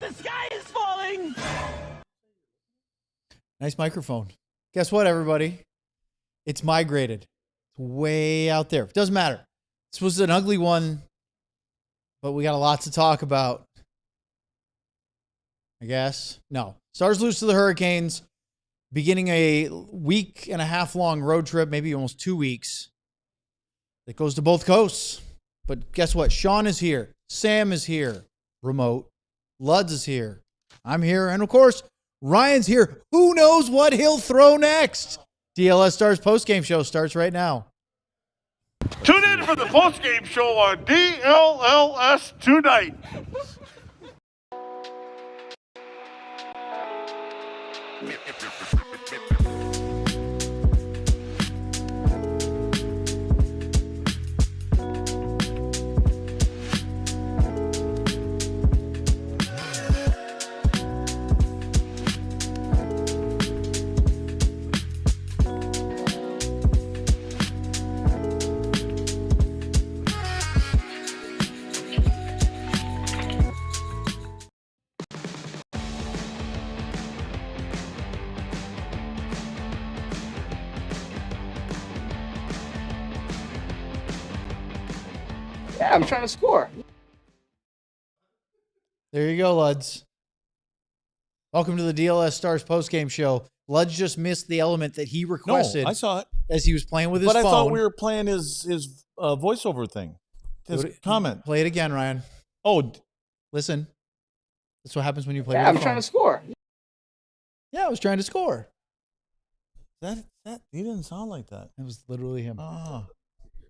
The sky is falling! Nice microphone. Guess what, everybody? It's migrated. It's way out there. Doesn't matter. This was an ugly one, but we got a lot to talk about. I guess. No. Stars lose to the Hurricanes, beginning a week and a half long road trip, maybe almost 2 weeks. That goes to both coasts. But guess what? Sean is here. Sam is here. Remote. Luds is here. I'm here. And of course, Ryan's here. Who knows what he'll throw next? DLS Stars postgame show starts right now. Tune in for the postgame show on DLLS tonight. Yeah, I'm trying to score. There you go, Luds. Welcome to the DLS Stars postgame show. Luds just missed the element that he requested. No, I saw it as he was playing with his phone. But I thought we were playing his voiceover thing. His comment. Play it again, Ryan. Oh, listen. That's what happens when you play Yeah, with I'm your trying phone. to score. Yeah, I was trying to score. that he didn't sound like that. That was literally him. Ah.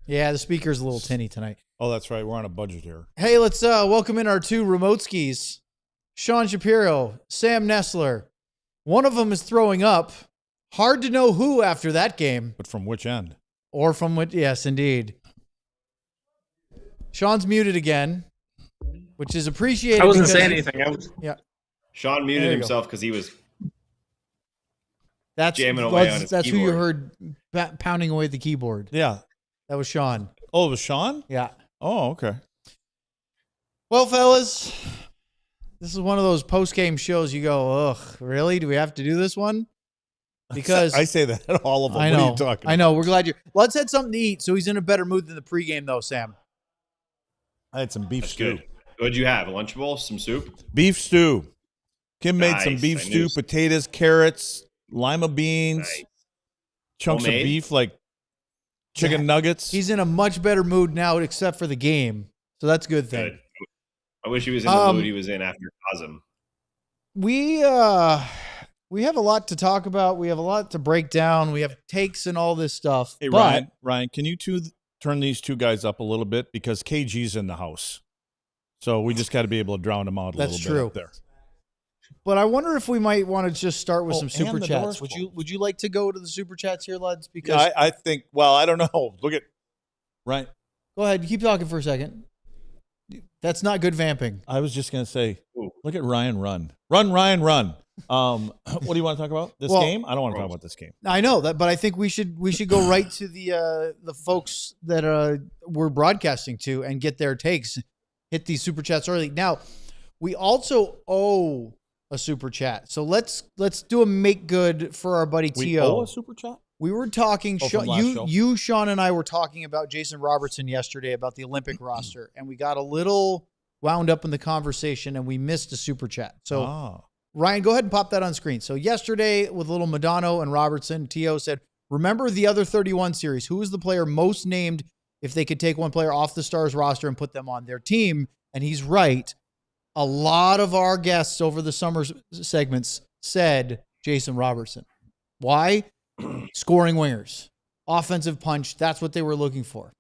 Yeah, the speaker's a little tinny tonight. Oh, that's right. We're on a budget here. Hey, let's welcome in our two remote skis. Sean Shapiro, Sam Nessler. One of them is throwing up. Hard to know who after that game. But from which end? Or from which, yes, indeed. Sean's muted again, which is appreciated. I wasn't because saying anything. Yeah. Sean muted himself because he was jamming away on his That's keyboard. who you heard pounding away at the keyboard. Yeah. That was Sean. Oh, it was Sean? Yeah. Oh, okay. Well, fellas, this is one of those post-game shows you go, ugh, really? Do we have to do this one? Because I say that at all of them. I know. What are you talking about? I know. We're glad you're. Lud's had something to eat, so he's in a better mood than the pregame, though, Sam. I had some beef That's stew. good. What'd you have? A Lunchable? Some soup? Beef stew. Kim made some Nice. beef I stew, knew- potatoes, carrots, lima beans, Nice. chunks Homemade? of beef like chicken nuggets. He's in a much better mood now, except for the game. So that's a good thing. Good. I wish he was in the mood he was in after Cosm. We have a lot to talk about. We have a lot to break down. We have takes and all this stuff. Hey, but Ryan, can you turn these two guys up a little bit? Because KG's in the house. So we just got to be able to drown them out a That's little bit true. up there. But I wonder if we might want to just start with Oh, some and super the chats. door's Would you like to go to the super chats here, Luds? Because Yeah, I think, well, I don't know. Look at, Ryan. go ahead, keep talking for a second. That's not good vamping. I was just going to say, Ooh. look at Ryan run. Run, Ryan, run. What do you want to talk about? This Well- game? I don't want to talk about this game. I know that, but I think we should go right to the folks that we're broadcasting to and get their takes. Hit these super chats early. Now, we also owe a super chat, so let's do a make good for our buddy We T.O. owe a super chat? We were talking. Oh, from last show? You, Sean, and I were talking about Jason Robertson yesterday about the Olympic roster, and we got a little wound up in the conversation, and we missed a super chat. So, Ryan, go ahead and pop that on screen. So, yesterday with little Madonna and Robertson, T.O. said, "Remember the other 31 series? Who is the player most named if they could take one player off the Stars roster and put them on their team?" And he's right. A lot of our guests over the summer segments said Jason Robertson. Why? Scoring wingers, offensive punch. That's what they were looking for.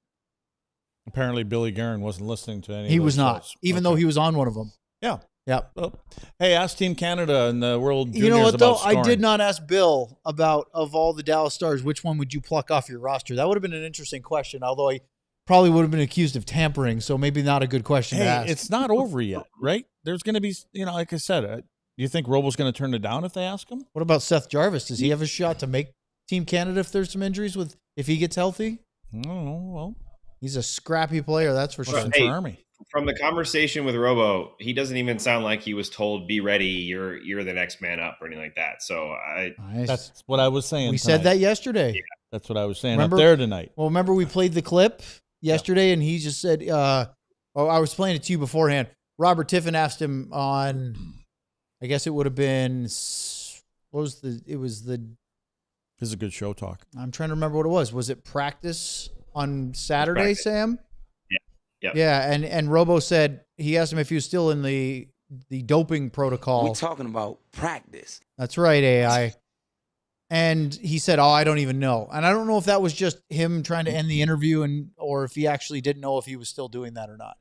Apparently, Billy Guerin wasn't listening to any He of those was not, shows. even Okay. though he was on one of them. Yeah. Yep. Oh. Hey, ask Team Canada and the World Juniors You know what, though? about I scoring. did not ask Bill about, of all the Dallas Stars, which one would you pluck off your roster? That would have been an interesting question, although I probably would have been accused of tampering, so maybe not a good question to Hey, ask. it's not over yet, right? There's going to be, like I said, do you think Robo's going to turn it down if they ask him? What about Seth Jarvis? Does he have a shot to make Team Canada if there's some injuries if he gets healthy? I don't know. Well, He's a scrappy player, that's for sure. Central Army. from the conversation with Robo, he doesn't even sound like he was told, "Be ready, you're the next man up" or anything like that. So that's what I was saying. We said that yesterday. Yeah. That's what I was saying Remember, up there tonight. Well, remember we played the clip yesterday, and he just said, I was playing it to you beforehand. Robert Tiffin asked him on, I guess it would have been, this is a good show talk. I'm trying to remember what it was. Was it practice on Saturday, practice. Sam? Yeah. Yeah, and Robo said, he asked him if he was still in the doping protocol. We're talking about practice. That's right, AI. And he said, I don't even know. And I don't know if that was just him trying to end the interview or if he actually didn't know if he was still doing that or not.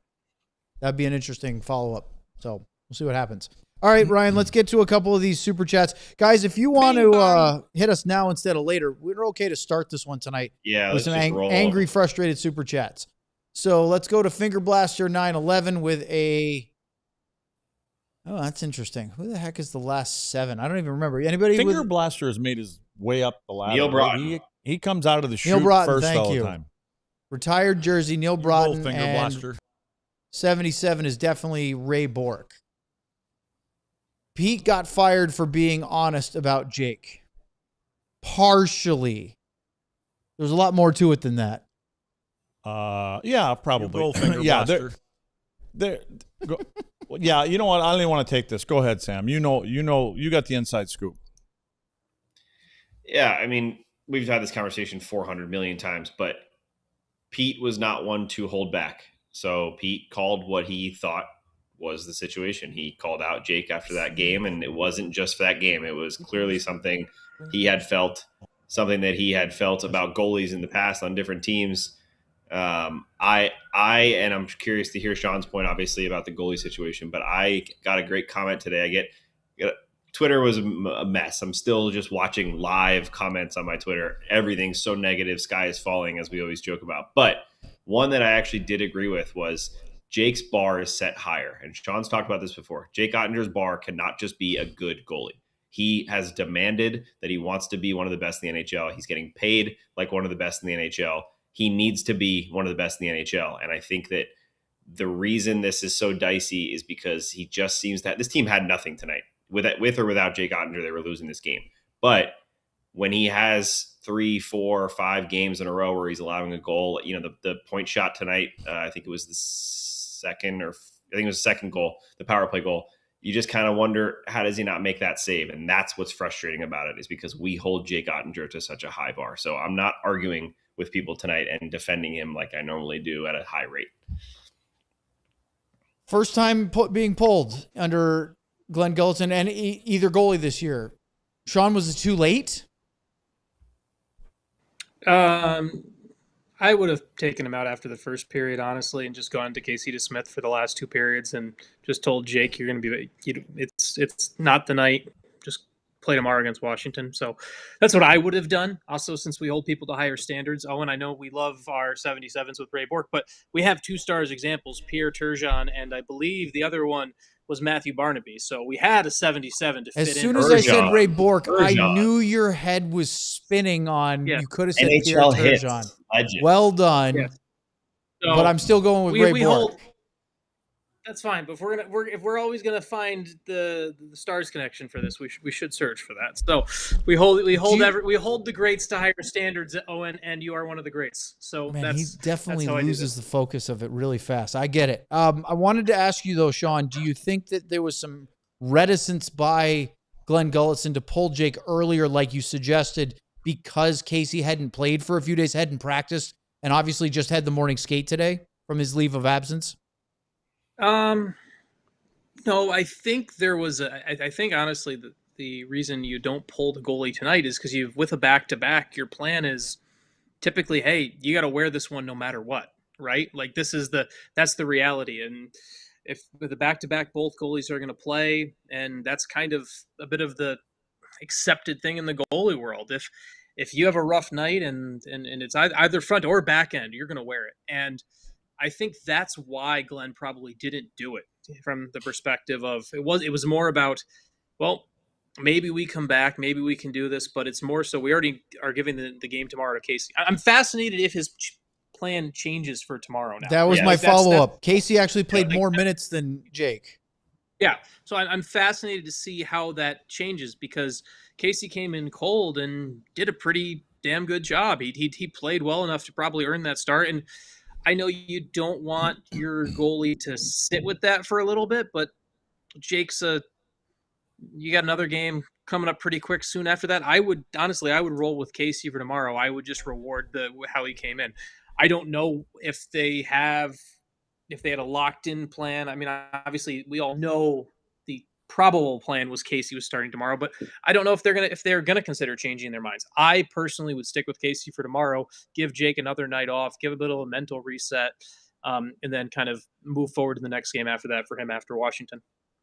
That'd be an interesting follow-up. So we'll see what happens. All right, Ryan, let's get to a couple of these super chats. Guys, if you want to hit us now instead of later, we're okay to start this one tonight. Yeah, with some angry, frustrated super chats. So let's go to Finger Blaster 911 with a... Oh, that's interesting. Who the heck is the last 7? I don't even remember. Anybody? Finger Blaster has made his way up the ladder. Neil Broughton. He comes out of the chute Broughton, first all the time. Retired jersey, Neil Broughton. Finger and Blaster. 77 is definitely Ray Bork. Pete got fired for being honest about Jake. Partially. There's a lot more to it than that. Yeah, probably. Yeah, yeah, you know what? I don't even want to take this. Go ahead, Sam. You got the inside scoop. Yeah, I mean, we've had this conversation 400 million times, but Pete was not one to hold back. So Pete called what he thought was the situation. He called out Jake after that game, and it wasn't just for that game. It was clearly something he had felt, something that he had felt about goalies in the past on different teams. And I'm curious to hear Sean's point, obviously, about the goalie situation, but I got a great comment today. Twitter was a mess. I'm still just watching live comments on my Twitter. Everything's so negative. Sky is falling, as we always joke about. But one that I actually did agree with was Jake's bar is set higher. And Sean's talked about this before. Jake Oettinger's bar cannot just be a good goalie. He has demanded that he wants to be one of the best in the NHL. He's getting paid like one of the best in the NHL. He needs to be one of the best in the NHL. And I think that the reason this is so dicey is because he just seems that this team had nothing tonight. With or without Jake Oettinger, they were losing this game. But when he has 3, 4, 5 games in a row where he's allowing a goal, the point shot tonight, I think it was the second goal, the power play goal. You just kind of wonder, how does he not make that save? And that's what's frustrating about it, is because we hold Jake Oettinger to such a high bar. So I'm not arguing with people tonight and defending him like I normally do at a high rate. First time being pulled under Glenn Gulleton and either goalie this year. Sean, was it too late? I would have taken him out after the first period, honestly, and just gone to Casey DeSmith for the last 2 periods and just told Jake, you're going to be, it's not the night. Just play tomorrow against Washington. So that's what I would have done. Also, since we hold people to higher standards. Owen, I know we love our 77s with Ray Bork, but we have 2 stars examples, Pierre Turgeon, and I believe the other one was Matthew Barnaby. So we had a 77 to fit in. As soon as I said Ray Bork, I knew your head was spinning on. Yeah. You could have said NHL Pierre Turgeon. Well done. Yeah. So but I'm still going with Ray Bork. That's fine, but if we're always gonna find the stars connection for this, we should search for that. So we hold the greats to higher standards, Owen, and you are one of the greats. So man, he definitely loses the focus of it really fast. I get it. I wanted to ask you though, Sean, do you think that there was some reticence by Glenn Gulleton to pull Jake earlier, like you suggested, because Casey hadn't played for a few days, hadn't practiced, and obviously just had the morning skate today from his leave of absence? No, I think there was I think honestly the reason you don't pull the goalie tonight is because with a back-to-back, your plan is typically, hey, you got to wear this one no matter what, right? Like that's the reality. And if with a back-to-back, both goalies are going to play, and that's kind of a bit of the accepted thing in the goalie world. If you have a rough night and it's either front or back end, you're going to wear it. And I think that's why Glenn probably didn't do it, from the perspective of it was more about, well, maybe we come back, maybe we can do this, but it's more so we already are giving the game tomorrow to Casey. I'm fascinated if his plan changes for tomorrow now. That was Yeah, my Like, that's- follow-up. Casey actually played like, more minutes than Jake. Yeah, so I'm fascinated to see how that changes because Casey came in cold and did a pretty damn good job. He played well enough to probably earn that start, and I know you don't want your goalie to sit with that for a little bit, but Jake's you got another game coming up pretty quick soon after that. I would roll with Casey for tomorrow. I would just reward how he came in. I don't know if they had a locked in plan. I mean, obviously we all know the probable plan was Casey was starting tomorrow, but I don't know if they're gonna consider changing their minds. I personally would stick with Casey for tomorrow, give Jake another night off, give a bit of a mental reset, and then kind of move forward to the next game after that for him after Washington.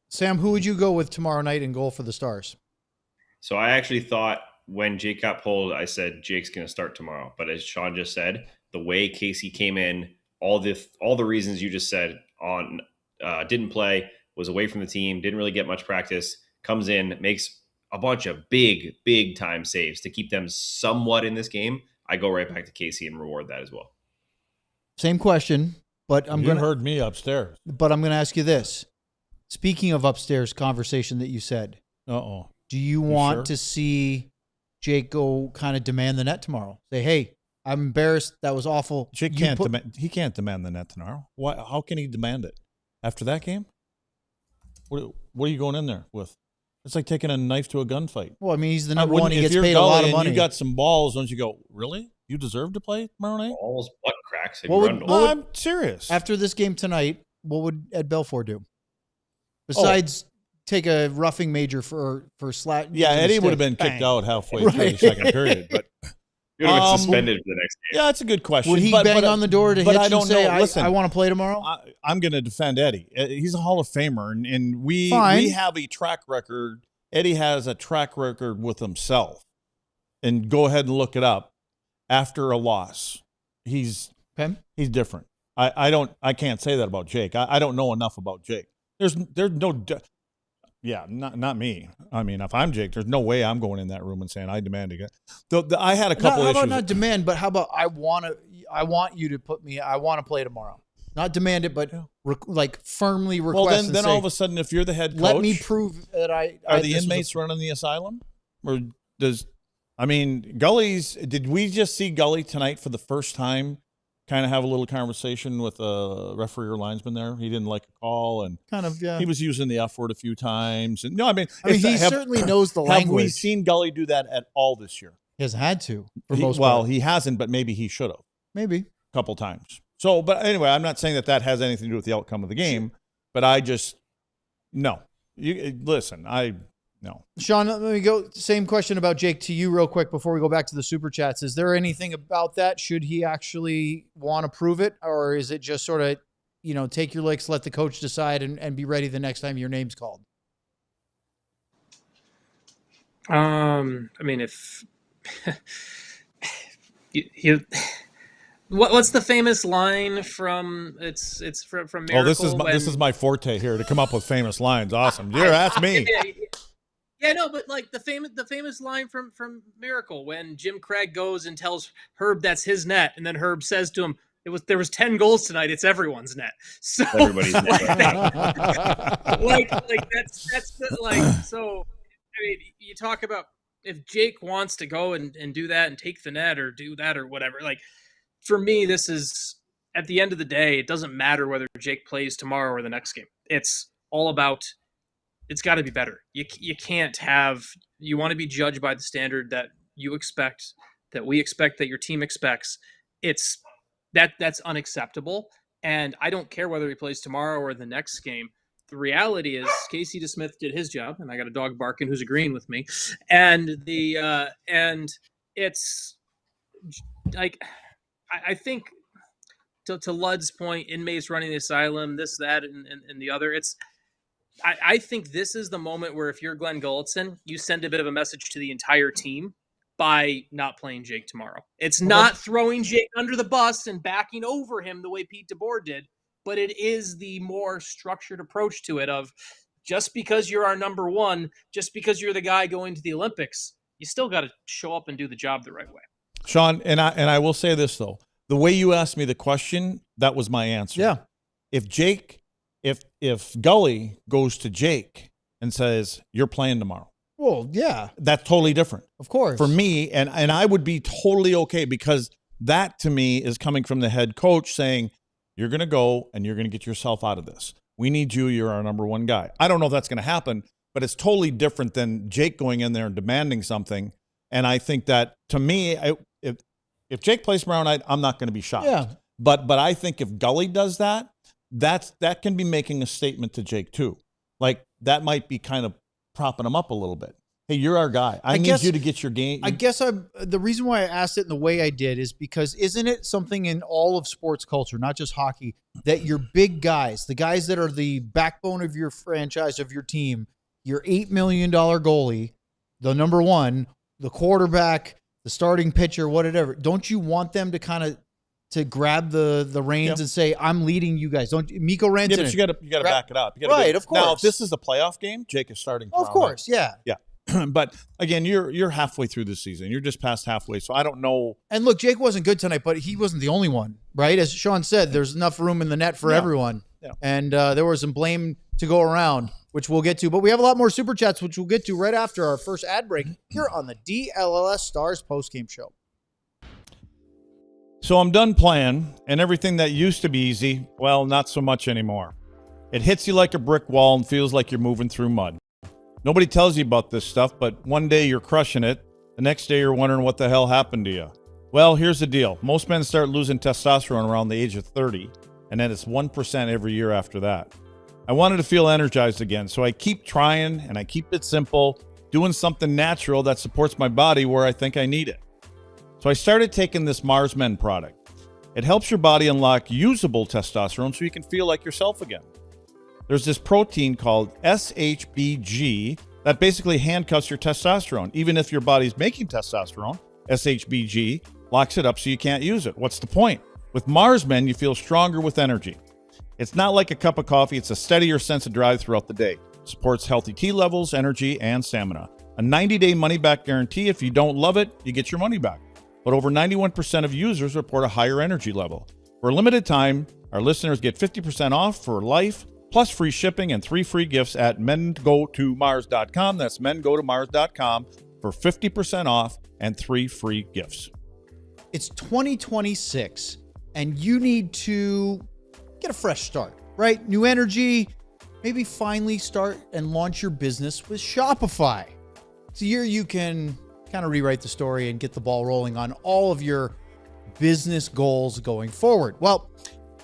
Sam, who would you go with tomorrow night in goal for the Stars? So I actually thought when Jake got pulled, I said Jake's going to start tomorrow. But as Sean just said, the way Casey came in, all the reasons you just said on didn't play, was away from the team, didn't really get much practice, comes in, makes a bunch of big time saves to keep them somewhat in this game. I go right back to Casey and reward that as well. Same question, but You heard me upstairs. But I'm going to ask you this. Speaking of upstairs conversation that you said, do you want sure? to see Jake go kind of demand the net tomorrow? Say, hey, I'm embarrassed. That was awful. Jake he can't demand the net tomorrow. Why? How can he demand it after that game? What are you going in there with? It's like taking a knife to a gunfight. Well, I mean, he's the number one. He If gets you're paid a lot Gully of money. and you got some balls, don't you go, really? You deserve to play tomorrow night? Balls, butt cracks, and What grundle. I'm serious. After this game tonight, what would Ed Belfour do? Besides take a roughing major for slack. Yeah, using a Eddie would have stick. been kicked Bang. out halfway through the second period. But You're going to get suspended for the next game. yeah, that's a good question. Would he bang on the door to but hitch I don't and say, know. Listen, I want to play tomorrow? I'm going to defend Eddie. He's a Hall of Famer, and we Fine. have a track record. Eddie has a track record with himself. And go ahead and look it up. After a loss, he's different. I can't say that about Jake. I don't know enough about Jake. There's no. Not me. I mean, if I'm Jake, there's no way I'm going in that room and saying I demand it. I had a couple How issues. about not demand, but how about I want you to put me. I want to play tomorrow. Not demand it, but firmly request. Well, then and say, all of a sudden, if you're the head coach, let me prove that are the inmates running the asylum, or Gully's? Did we just see Gully tonight for the first time? Kind of have a little conversation with a referee or linesman there. He didn't like a call, and yeah. he was using the F word a few times. And he certainly knows the language. Have we seen Gully do that at all this year? He has had to. Most part. He hasn't, but maybe he should have. Maybe A couple times. So, but anyway, I'm not saying that has anything to do with the outcome of the game, but I just no. You listen, no. Sean, let me go. Same question about Jake to you real quick before we go back to the super chats. Is there anything about that? Should he actually want to prove it, or is it just sort of, take your licks, let the coach decide, and be ready the next time your name's called? I mean, if what's the famous line from it's from Miracle? Oh, this is my forte here to come up with famous lines. Awesome. That's me. Yeah, no, but like the famous line from Miracle when Jim Craig goes and tells Herb that's his net, and then Herb says to him, there was 10 goals tonight. It's everyone's net. So Everybody's net. like that's so. I mean, you talk about if Jake wants to go and do that and take the net or do that or whatever. Like for me, this is at the end of the day, it doesn't matter whether Jake plays tomorrow or the next game. It's all about. It's got to be better. You can't have. You want to be judged by the standard that you expect, that we expect, that your team expects. That's unacceptable. And I don't care whether he plays tomorrow or the next game. The reality is Casey DeSmith did his job, and I got a dog barking who's agreeing with me. And it's like I think to Ludd's point, inmates running the asylum, this, that, and the other. I think this is the moment where if you're Glenn Gulletson, you send a bit of a message to the entire team by not playing Jake tomorrow. It's not throwing Jake under the bus and backing over him the way Pete DeBoer did, but it is the more structured approach to it of just because you're our number one, just because you're the guy going to the Olympics, you still got to show up and do the job the right way. Sean, and I will say this though, the way you asked me the question, that was my answer. Yeah. If Gully goes to Jake and says, you're playing tomorrow, Well, yeah, that's totally different. of course. For me, and I would be totally okay, because that to me is coming from the head coach saying, you're going to go and you're going to get yourself out of this. We need you. You're our number one guy. I don't know if that's going to happen, but it's totally different than Jake going in there and demanding something. And I think that, to me, if Jake plays tomorrow night, I'm not going to be shocked. Yeah. But I think if Gully does that, that can be making a statement to Jake too. Like, that might be kind of propping him up a little bit. Hey, you're our guy. I need you to get your game. I guess the reason why I asked it in the way I did is because isn't it something in all of sports culture, not just hockey, that your big guys, the guys that are the backbone of your franchise, of your team, your $8 million goalie, the number one, the quarterback, the starting pitcher, whatever, don't you want them to kind of to grab the reins and say, I'm leading you guys? Don't Mikko Rantanen? Yeah, but you got to back it up. Of course. Now, if this is a playoff game, Jake is starting. Of course, yeah. But again, you're halfway through the season. You're just past halfway, so I don't know. And look, Jake wasn't good tonight, but he wasn't the only one, right? As Sean said, there's enough room in the net for everyone. Yeah. And there was some blame to go around, which we'll get to. But we have a lot more Super Chats, which we'll get to right after our first ad break here on the DLLS Stars postgame show. So I'm done playing, and everything that used to be easy, well, not so much anymore. It hits you like a brick wall and feels like you're moving through mud. Nobody tells you about this stuff, but one day you're crushing it. The next day you're wondering what the hell happened to you. Well, here's the deal. Most men start losing testosterone around the age of 30, and then it's 1% every year after that. I wanted to feel energized again, so I keep trying, and I keep it simple, doing something natural that supports my body where I think I need it. So I started taking this Mars Men product. It helps your body unlock usable testosterone so you can feel like yourself again. There's this protein called SHBG that basically handcuffs your testosterone. Even if your body's making testosterone, SHBG locks it up so you can't use it. What's the point? With Mars Men, you feel stronger with energy. It's not like a cup of coffee. It's a steadier sense of drive throughout the day. It supports healthy T levels, energy, and stamina. A 90-day money-back guarantee. If you don't love it, you get your money back. But over 91% of users report a higher energy level. For a limited time, our listeners get 50% off for life, plus free shipping and 3 free gifts at mengotomars.com. That's mengotomars.com for 50% off and 3 free gifts. It's 2026, and you need to get a fresh start, right? New energy, maybe finally start and launch your business with Shopify. It's a year you can kind of rewrite the story and get the ball rolling on all of your business goals going forward. Well,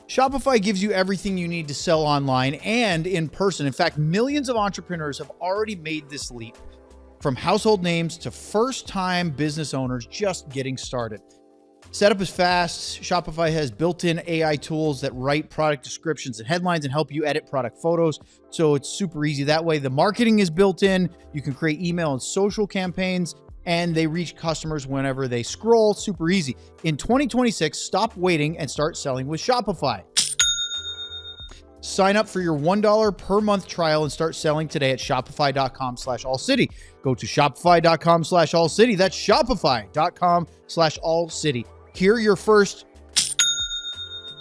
Shopify gives you everything you need to sell online and in person. In fact, millions of entrepreneurs have already made this leap, from household names to first-time business owners just getting started. Setup is fast. Shopify has built-in AI tools that write product descriptions and headlines and help you edit product photos. So it's super easy that way. The marketing is built in. You can create email and social campaigns, and they reach customers whenever they scroll. Super easy. In 2026, stop waiting and start selling with Shopify. Sign up for your $1 per month trial and start selling today at shopify.com/allcity. Go to shopify.com/allcity. That's shopify.com/allcity. Hear your first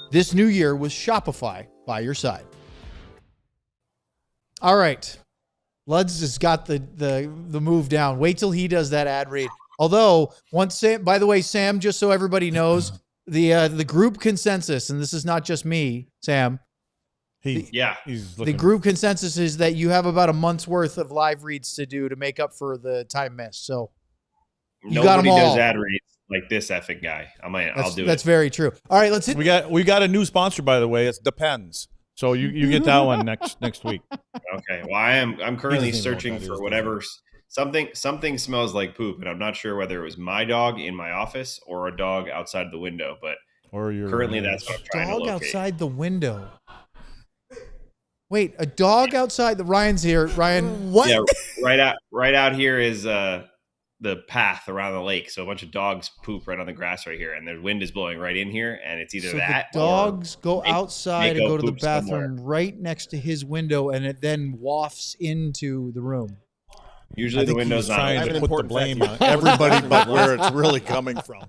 this new year with Shopify by your side. All right. Luds has got the move down. Wait till he does that ad read. Although, once Sam, by the way, Sam, just so everybody knows, the group consensus, and this is not just me, Sam. The group consensus is that you have about a month's worth of live reads to do to make up for the time missed. So you got them all. Nobody does ad reads like this effing guy. I'll do it. That's very true. All right, let's hit. We got a new sponsor, by the way. It's Depends. So you get that one next week. Okay. Well, I'm currently searching for whatever something smells like poop, and I'm not sure whether it was my dog in my office or a dog outside the window. But currently, that's what I'm trying to locate. Dog outside the window. Wait, a dog outside the Ryan's here. Ryan, what? Yeah, right out here is the path around the lake. So a bunch of dogs poop right on the grass right here, and the wind is blowing right in here, and it's either the dogs go outside and go to the bathroom right next to his window, and it then wafts into the room. Usually the window's not trying open. to put the blame on everybody but where it's really coming from.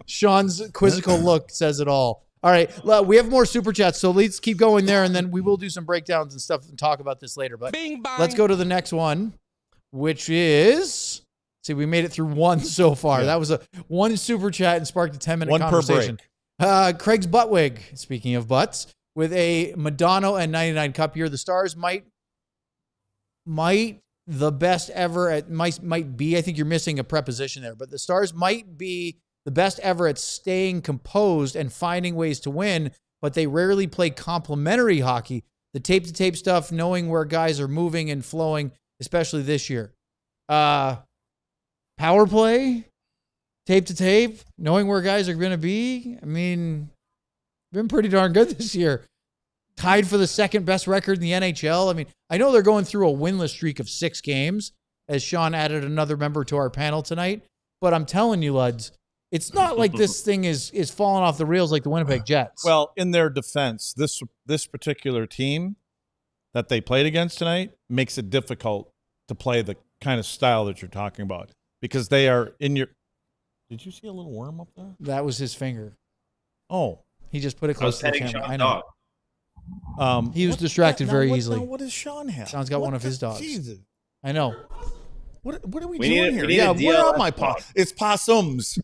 Sean's quizzical look says it all. All right, we have more super chats, so let's keep going there, and then we will do some breakdowns and stuff and talk about this later. But let's go to the next one, which is, see, we made it through one so far. Yeah. That was one super chat and sparked a 10-minute conversation. Per break. Craig's Buttwig, speaking of butts, with a Madonna and 99 Cup year. The Stars might the best ever at might be. I think you're missing a preposition there, but the Stars might be the best ever at staying composed and finding ways to win, but they rarely play complementary hockey. The tape-to-tape stuff, knowing where guys are moving and flowing, especially this year. Power play, tape-to-tape, knowing where guys are going to be. I mean, been pretty darn good this year. Tied for the second best record in the NHL. I mean, I know they're going through a winless streak of 6 games, as Sean added another member to our panel tonight. But I'm telling you, lads, it's not like this thing is falling off the rails like the Winnipeg Jets. Well, in their defense, this particular team that they played against tonight makes it difficult to play the kind of style that you're talking about because they are in your. Did you see a little worm up there? That was his finger. Oh, he just put it close to the camera. Sean's I know. dog. He was distracted very easily. What does Sean have? Sean's got one of his dogs. Jesus. I know. What are we doing here? Yeah, where are my possums? It's possums.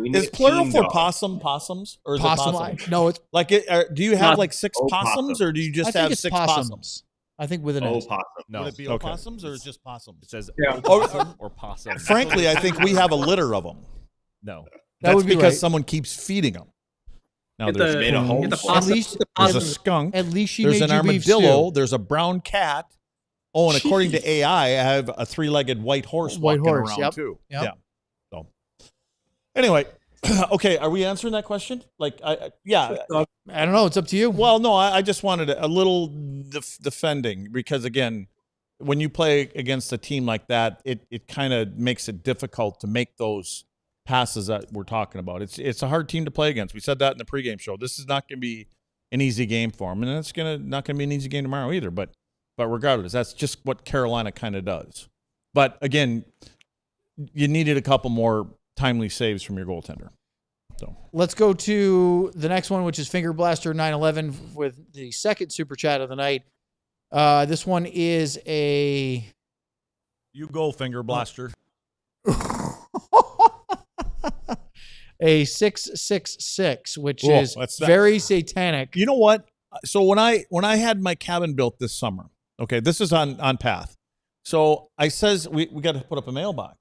Is plural for possums? Or is it possum? No, it's like do you have like 6 possums or do you just have 6 possums? I think with an S. Possum. No. Would it be opossums or is it just possums? It says or possum. Frankly, I think we have a litter of them. No. That would be because right. someone keeps feeding them. Now Get there's At least there's a skunk. At least she there's made an you beef armadillo. stew. There's a brown cat. Oh, and according to AI, I have a 3-legged white horse walking around too. Yep. Yeah. So anyway, okay, are we answering that question? Like, yeah. I don't know. It's up to you. Well, no, I just wanted a little defending because, again, when you play against a team like that, it kind of makes it difficult to make those passes that we're talking about. It's a hard team to play against. We said that in the pregame show. This is not going to be an easy game for them, and it's not going to be an easy game tomorrow either. But regardless, that's just what Carolina kind of does. But again, you needed a couple more timely saves from your goaltender. So let's go to the next one, which is Finger Blaster 911 with the second super chat of the night. This one is a you go, Finger Blaster. a 666, which is very satanic. You know what? So when I had my cabin built this summer, okay, this is on Path. So I says we got to put up a mailbox.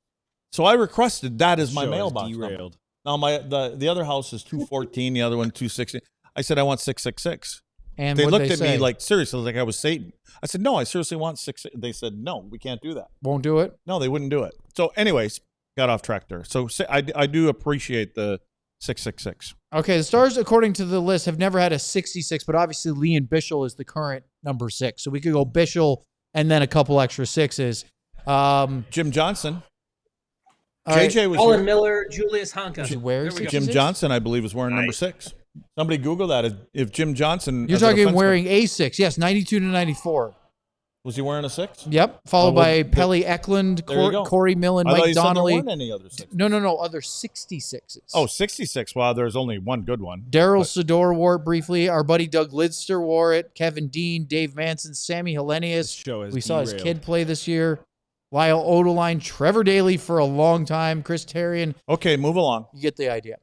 So I requested that as my mailbox derailed. Number. Now the other house is 214, the other one 260. I said I want 666. And they looked at me like seriously, like I was Satan. I said no, I seriously want 6. They said no, we can't do that. Won't do it. No, they wouldn't do it. So, anyways, got off track there. So I do appreciate the 666. Okay, the Stars, according to the list, have never had a 66, but obviously Leon Bischel is the current number 6. So we could go Bischel and then a couple extra 6s. Jim Johnson. JJ was Colin Miller, Julius Honka. Where is Jim Johnson, I believe, was wearing number 6. Somebody Google that. If Jim Johnson, you're talking wearing a 6, yes, 92 to 94. Was he wearing a 6? Yep. Followed by Pelly Eklund, Corey Millen, Mike Donnelly. There weren't any other 6. No, other 66s. Oh, 66. Well, there's only one good one. Daryl Sador wore it briefly. Our buddy Doug Lidster wore it. Kevin Dean, Dave Manson, Sammy Hellenius. We saw his kid play this year. Lyle Odeline, Trevor Daley for a long time. Chris Terrian. Okay, move along. You get the idea.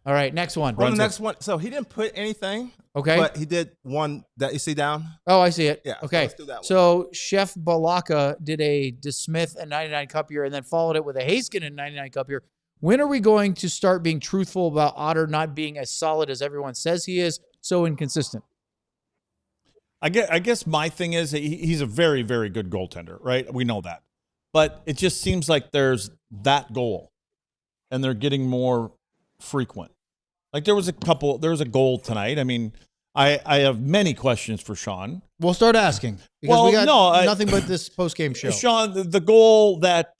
All right, next one. On the next one. So he didn't put anything. Okay. But he did one that you see down. Oh, I see it. Yeah. Okay. Let's do that one. So Chef Balaka did a DeSmith and 99 Cup year and then followed it with a Haskin and 99 Cup year. When are we going to start being truthful about Otter not being as solid as everyone says he is, so inconsistent? I guess my thing is he's a very, very good goaltender, right? We know that. But it just seems like there's that goal, and they're getting more frequent. Like there was a goal tonight. I mean, I have many questions for Sean. We'll start asking. Because we got nothing but this post-game show. Sean, the goal that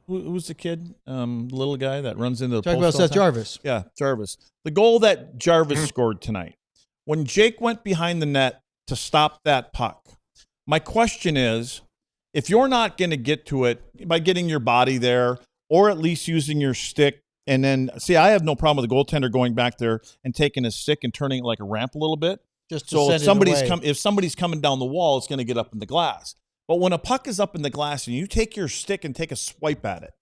who's the kid? The little guy that runs into the Talk about Seth Jarvis. Yeah, Jarvis. The goal that Jarvis scored tonight. When Jake went behind the net to stop that puck, my question is, if you're not going to get to it by getting your body there or at least using your stick, and then see, I have no problem with the goaltender going back there and taking his stick and turning it like a ramp a little bit. Just to so send if somebody's coming down the wall, it's going to get up in the glass. But when a puck is up in the glass and you take your stick and take a swipe at it,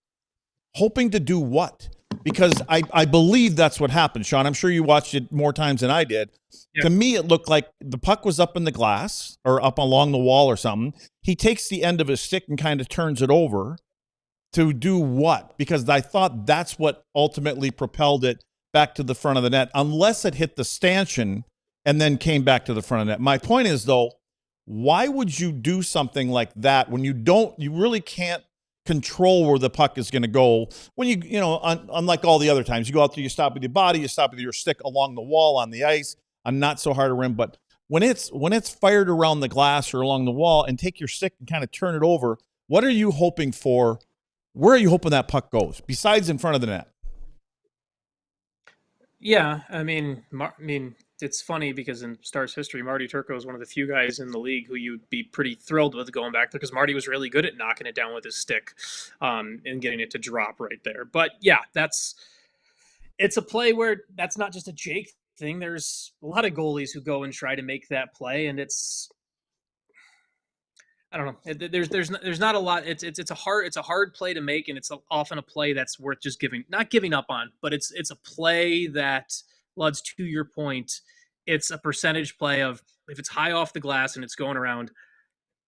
hoping to do what? Because I believe that's what happened, Sean. I'm sure you watched it more times than I did. Yeah. To me, it looked like the puck was up in the glass or up along the wall or something. He takes the end of his stick and kind of turns it over to do what? Because I thought that's what ultimately propelled it back to the front of the net, unless it hit the stanchion and then came back to the front of the net. My point is, though, why would you do something like that when you really can't control where the puck is going to go? When unlike all the other times, you go out there, you stop with your body, you stop with your stick along the wall on the ice, on not so hard a rim. But when it's fired around the glass or along the wall, and take your stick and kind of turn it over, what are you hoping for? Where are you hoping that puck goes besides in front of the net? Yeah, I mean, it's funny because in Stars history, Marty Turco is one of the few guys in the league who you'd be pretty thrilled with going back there, because Marty was really good at knocking it down with his stick and getting it to drop right there. But yeah, it's a play where that's not just a Jake thing. There's a lot of goalies who go and try to make that play, and I don't know. There's not a lot. It's a hard play to make, and it's often a play that's worth just not giving up on. But it's a play that, Luds, to your point, it's a percentage play of if it's high off the glass and it's going around,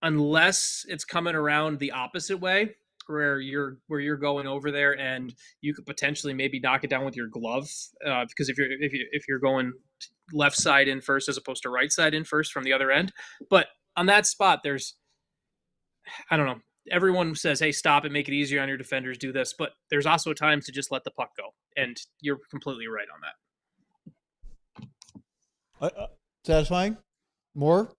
unless it's coming around the opposite way where you're going over there and you could potentially maybe knock it down with your glove, because if you're going left side in first as opposed to right side in first from the other end. But on that spot, I don't know. Everyone says, hey, stop it, make it easier on your defenders, do this. But there's also times to just let the puck go. And you're completely right on that. Satisfying? More?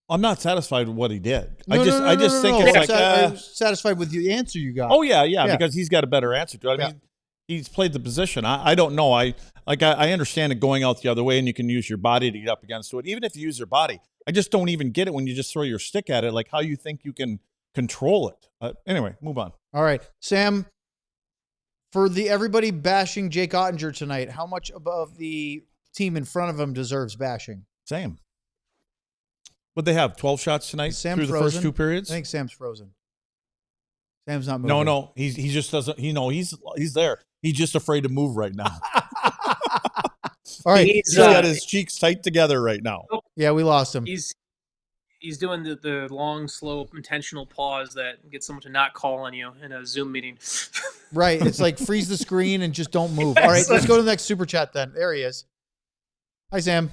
I'm not satisfied with what he did. I just think it's I'm satisfied with the answer you got. Oh, yeah, because he's got a better answer to it. I mean, he's played the position. I don't know. I understand it going out the other way, and you can use your body to get up against it. Even if you use your body, I just don't even get it when you just throw your stick at it, like how you think you can control it. Anyway, move on. All right. Sam, for everybody bashing Jake Oettinger tonight, how much above the team in front of him deserves bashing? Same. Would they have 12 shots tonight through the first two periods? I think Sam's frozen. Sam's not moving. No. He just doesn't. He's there. He's just afraid to move right now. All right. He's got his cheeks tight together right now. Yeah, we lost him. He's doing the long, slow, intentional pause that gets someone to not call on you in a Zoom meeting. Right. It's like freeze the screen and just don't move. All right, let's go to the next super chat then. There he is. Hi, Sam.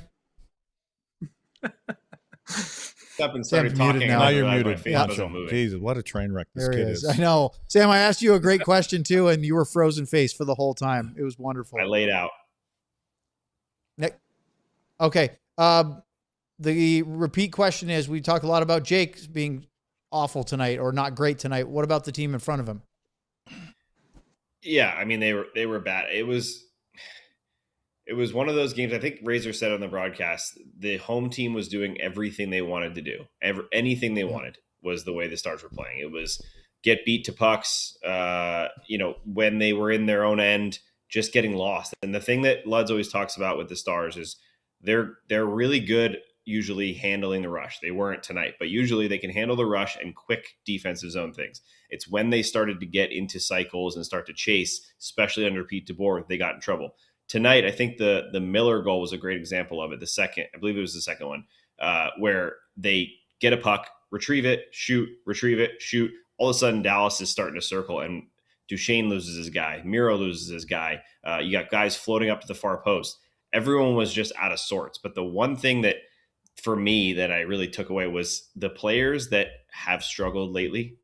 Up and started talking. Now you're muted. Jesus, what a train wreck this kid is. I know. Sam, I asked you a great question too, and you were frozen face for the whole time. It was wonderful. I laid out. Okay. The repeat question is, we talked a lot about Jake being awful tonight or not great tonight. What about the team in front of him? Yeah, I mean, they were bad. It was one of those games. I think Razor said on the broadcast, the home team was doing everything they wanted to do. Anything they wanted was the way the Stars were playing. It was get beat to pucks, when they were in their own end, just getting lost. And the thing that Luds always talks about with the Stars is they're really good usually handling the rush. They weren't tonight, but usually they can handle the rush and quick defensive zone things. It's when they started to get into cycles and start to chase, especially under Pete DeBoer, they got in trouble. Tonight, I think the Miller goal was a great example of it. I believe it was the second one, where they get a puck, retrieve it, shoot. All of a sudden, Dallas is starting to circle, and Duchesne loses his guy. Miro loses his guy. You got guys floating up to the far post. Everyone was just out of sorts. But the one thing that, for me, that I really took away was the players that have struggled lately.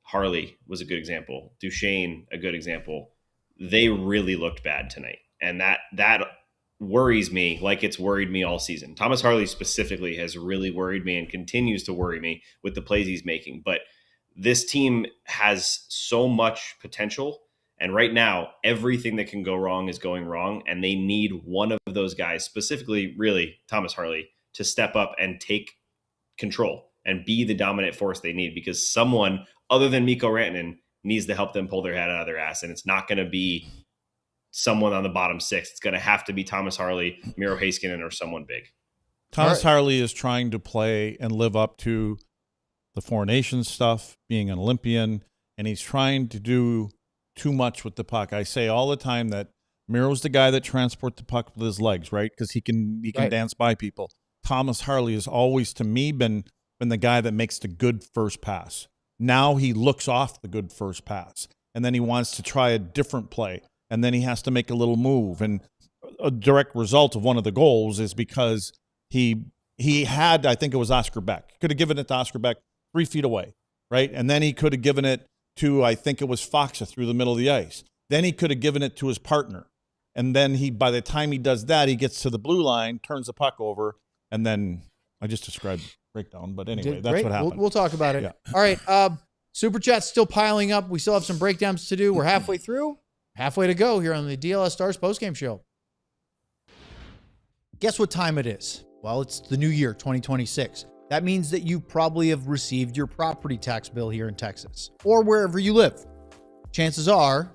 Harley was a good example. Duchesne, a good example. They really looked bad tonight. And that worries me like it's worried me all season. Thomas Harley specifically has really worried me and continues to worry me with the plays he's making. But this team has so much potential. And right now, everything that can go wrong is going wrong. And they need one of those guys, specifically, really, Thomas Harley, to step up and take control. and be the dominant force they need, because someone other than Mikko Rantanen needs to help them pull their head out of their ass. And it's not going to be someone on the bottom six. It's going to have to be Thomas Harley, Miro Heiskanen, or someone big. Thomas Harley is trying to play and live up to the Four Nations stuff, being an Olympian, and he's trying to do too much with the puck. I say all the time that Miro's the guy that transports the puck with his legs, right? Because he can dance by people. Thomas Harley has always, to me, been the guy that makes the good first pass. Now he looks off the good first pass, and then he wants to try a different play, and then he has to make a little move. And a direct result of one of the goals is because he had, I think it was Oscar Beck. Could have given it to Oscar Beck 3 feet away, right? And then he could have given it to, I think it was Foxa through the middle of the ice. Then he could have given it to his partner. And then by the time he does that, he gets to the blue line, turns the puck over, and then I just described breakdown. But anyway, that's what happened. We'll talk about it. Yeah. All right. Super Chat's still piling up. We still have some breakdowns to do. We're halfway through. Halfway to go here on the DLS Stars postgame show. Guess what time it is? Well, it's the new year, 2026. That means that you probably have received your property tax bill here in Texas or wherever you live. Chances are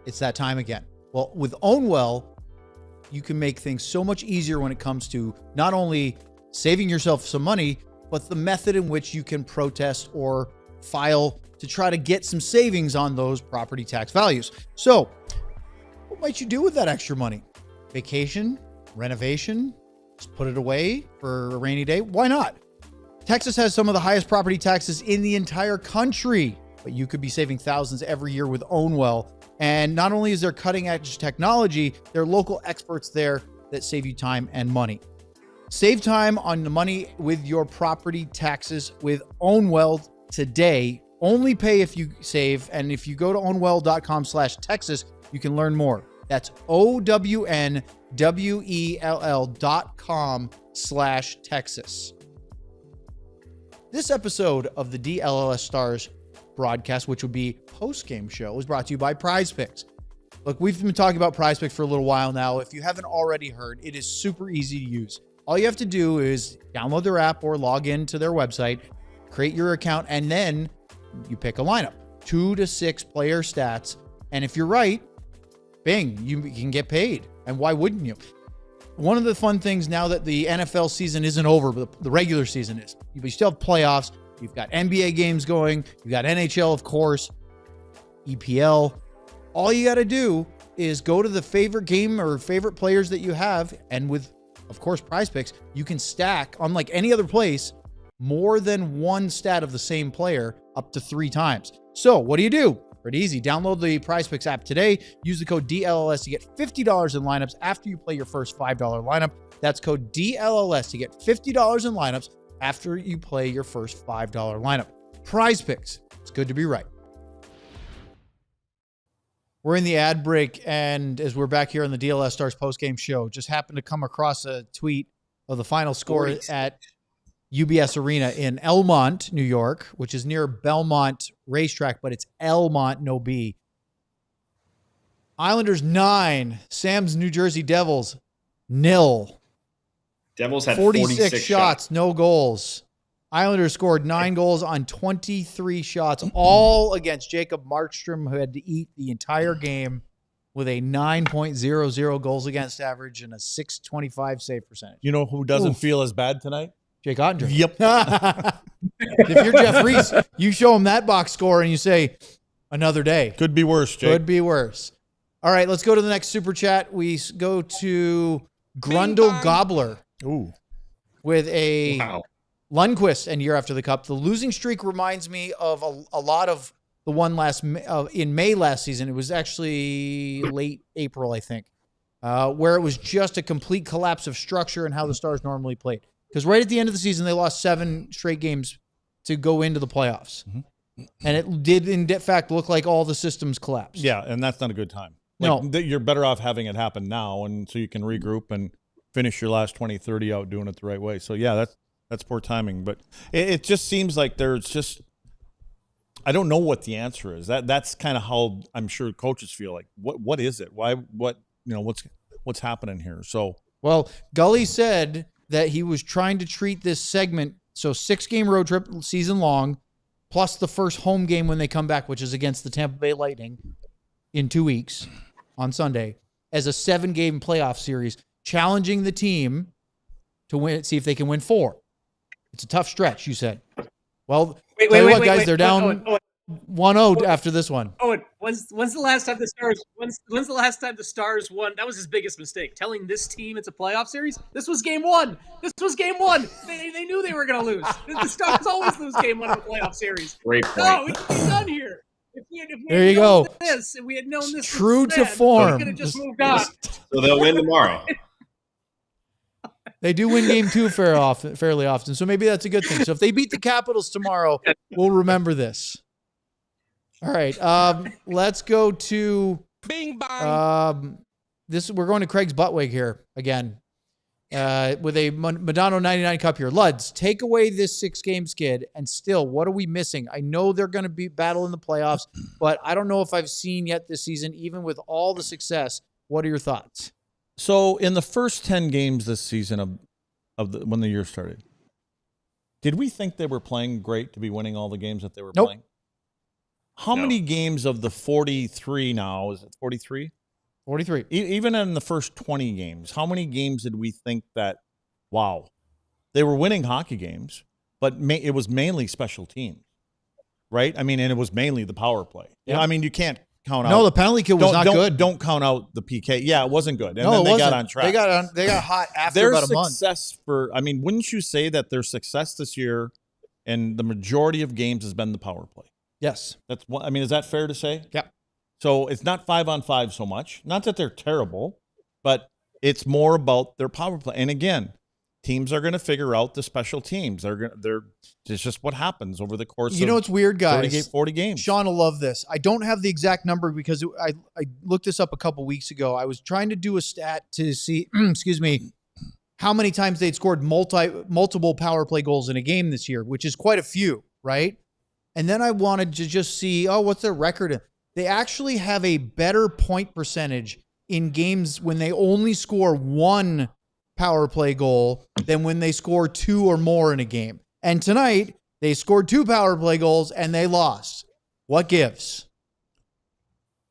it's that time again. Well, with Ownwell, you can make things so much easier when it comes to not only saving yourself some money, but the method in which you can protest or file to try to get some savings on those property tax values. So what might you do with that extra money? Vacation, renovation, just put it away for a rainy day? Why not? Texas has some of the highest property taxes in the entire country, but you could be saving thousands every year with Ownwell. And not only is there cutting edge technology, there are local experts there that save you time and money. Save time on the money with your property taxes with Ownwell today. Only pay if you save. And if you go to ownwell.com/Texas, you can learn more. That's OWNWELL.com/Texas. This episode of the DLLS Stars broadcast, which would be post-game show, is brought to you by Prize Picks. Look, we've been talking about Prize Picks for a little while now. If you haven't already heard, it is super easy to use. All you have to do is download their app or log into their website, create your account, and then you pick a lineup, 2 to 6 player stats. And if you're right, bing, you can get paid. And why wouldn't you? One of the fun things now that the NFL season isn't over, but the regular season is, you still have playoffs. You've got NBA games going. You've got NHL, of course, EPL. All you got to do is go to the favorite game or favorite players that you have. And with, of course, Prize Picks, you can stack, unlike any other place, more than one stat of the same player up to 3 times. So what do? Pretty easy. Download the Prize Picks app today. Use the code DLLS to get $50 in lineups after you play your first $5 lineup. That's code DLLS to get $50 in lineups after you play your first $5 lineup. Prize Picks. It's good to be right. We're in the ad break, and as we're back here on the DLS Stars postgame show, just happened to come across a tweet of the final score at UBS Arena in Elmont, New York, which is near Belmont Racetrack, but it's Elmont, no B. Islanders 9, Sam's New Jersey Devils 0. Devils had 46 shots, no goals. Islanders scored 9 goals on 23 shots, all against Jacob Markstrom, who had to eat the entire game with a 9.00 goals against average and a .625 save percentage. You know who doesn't feel as bad tonight? Jake Oettinger. Yep. If you're Jeff Reese, you show him that box score and you say, another day. Could be worse, Jake. Could be worse. All right, let's go to the next super chat. We go to Grundle Gobbler. Ooh. With a Lundqvist and year after the cup. The losing streak reminds me of a lot of the one in May last season. It was actually late April, I think, where it was just a complete collapse of structure and how the Stars normally played. Because right at the end of the season, they lost 7 straight games to go into the playoffs. Mm-hmm. And it did, in fact, look like all the systems collapsed. Yeah, and that's not a good time. No. You're better off having it happen now, and so you can regroup and finish your last 20, 30 out doing it the right way. So, yeah, that's poor timing. But it just seems like there's just – I don't know what the answer is. That's kind of how I'm sure coaches feel like. What is it? What's happening here? So, well, Gully said that he was trying to treat this segment So 6-game road trip season long, plus the first home game when they come back, which is against the Tampa Bay Lightning in 2 weeks on Sunday, as a 7-game playoff series, challenging the team to win, see if they can win 4. It's a tough stretch, you said. Well, guys, they're down 1-0 after this one. Owen, when's the last time the Stars? When's the last time the Stars won? That was his biggest mistake. Telling this team it's a playoff series. This was game 1. They knew they were going to lose. The Stars always lose game 1 of a playoff series. Great point. No, we could be done here. If we There you go. If we had known this, True to form. we could have just moved on. So they'll win tomorrow. They do win game 2 fairly often, so maybe that's a good thing. So if they beat the Capitals tomorrow, we'll remember this. All right, let's go to Bing bang. We're going to Craig's Buttwig here again with a Madonna 99 Cup here. Luds, take away this 6-game skid, and still, what are we missing? I know they're going to be battle in the playoffs, but I don't know if I've seen yet this season, even with all the success. What are your thoughts? So in the first 10 games this season when the year started, did we think they were playing great to be winning all the games that they were playing? How many games of the 43 now, is it 43? 43. Even in the first 20 games, how many games did we think that, wow, they were winning hockey games, but it was mainly special teams, right? I mean, and it was mainly the power play. Yeah. You know, I mean, you can't count out. No, the penalty kill was not good. Don't count out the PK. Yeah, it wasn't good. And no, then they wasn't. got on track. They got hot after their about a month. success wouldn't you say that their success this year and the majority of games has been the power play? Yes. Is that fair to say? Yeah. So it's not 5-on-5 so much. Not that they're terrible, but it's more about their power play. And again, teams are going to figure out the special teams. It's just what happens over the course of it's weird, guys. 40 games. Sean will love this. I don't have the exact number because I looked this up a couple weeks ago. I was trying to do a stat to see, excuse me, how many times they'd scored multiple power play goals in a game this year, which is quite a few, right? And then I wanted to just see, what's their record? They actually have a better point percentage in games when they only score 1 power play goal than when they score 2 or more in a game. And tonight, they scored 2 power play goals and they lost. What gives?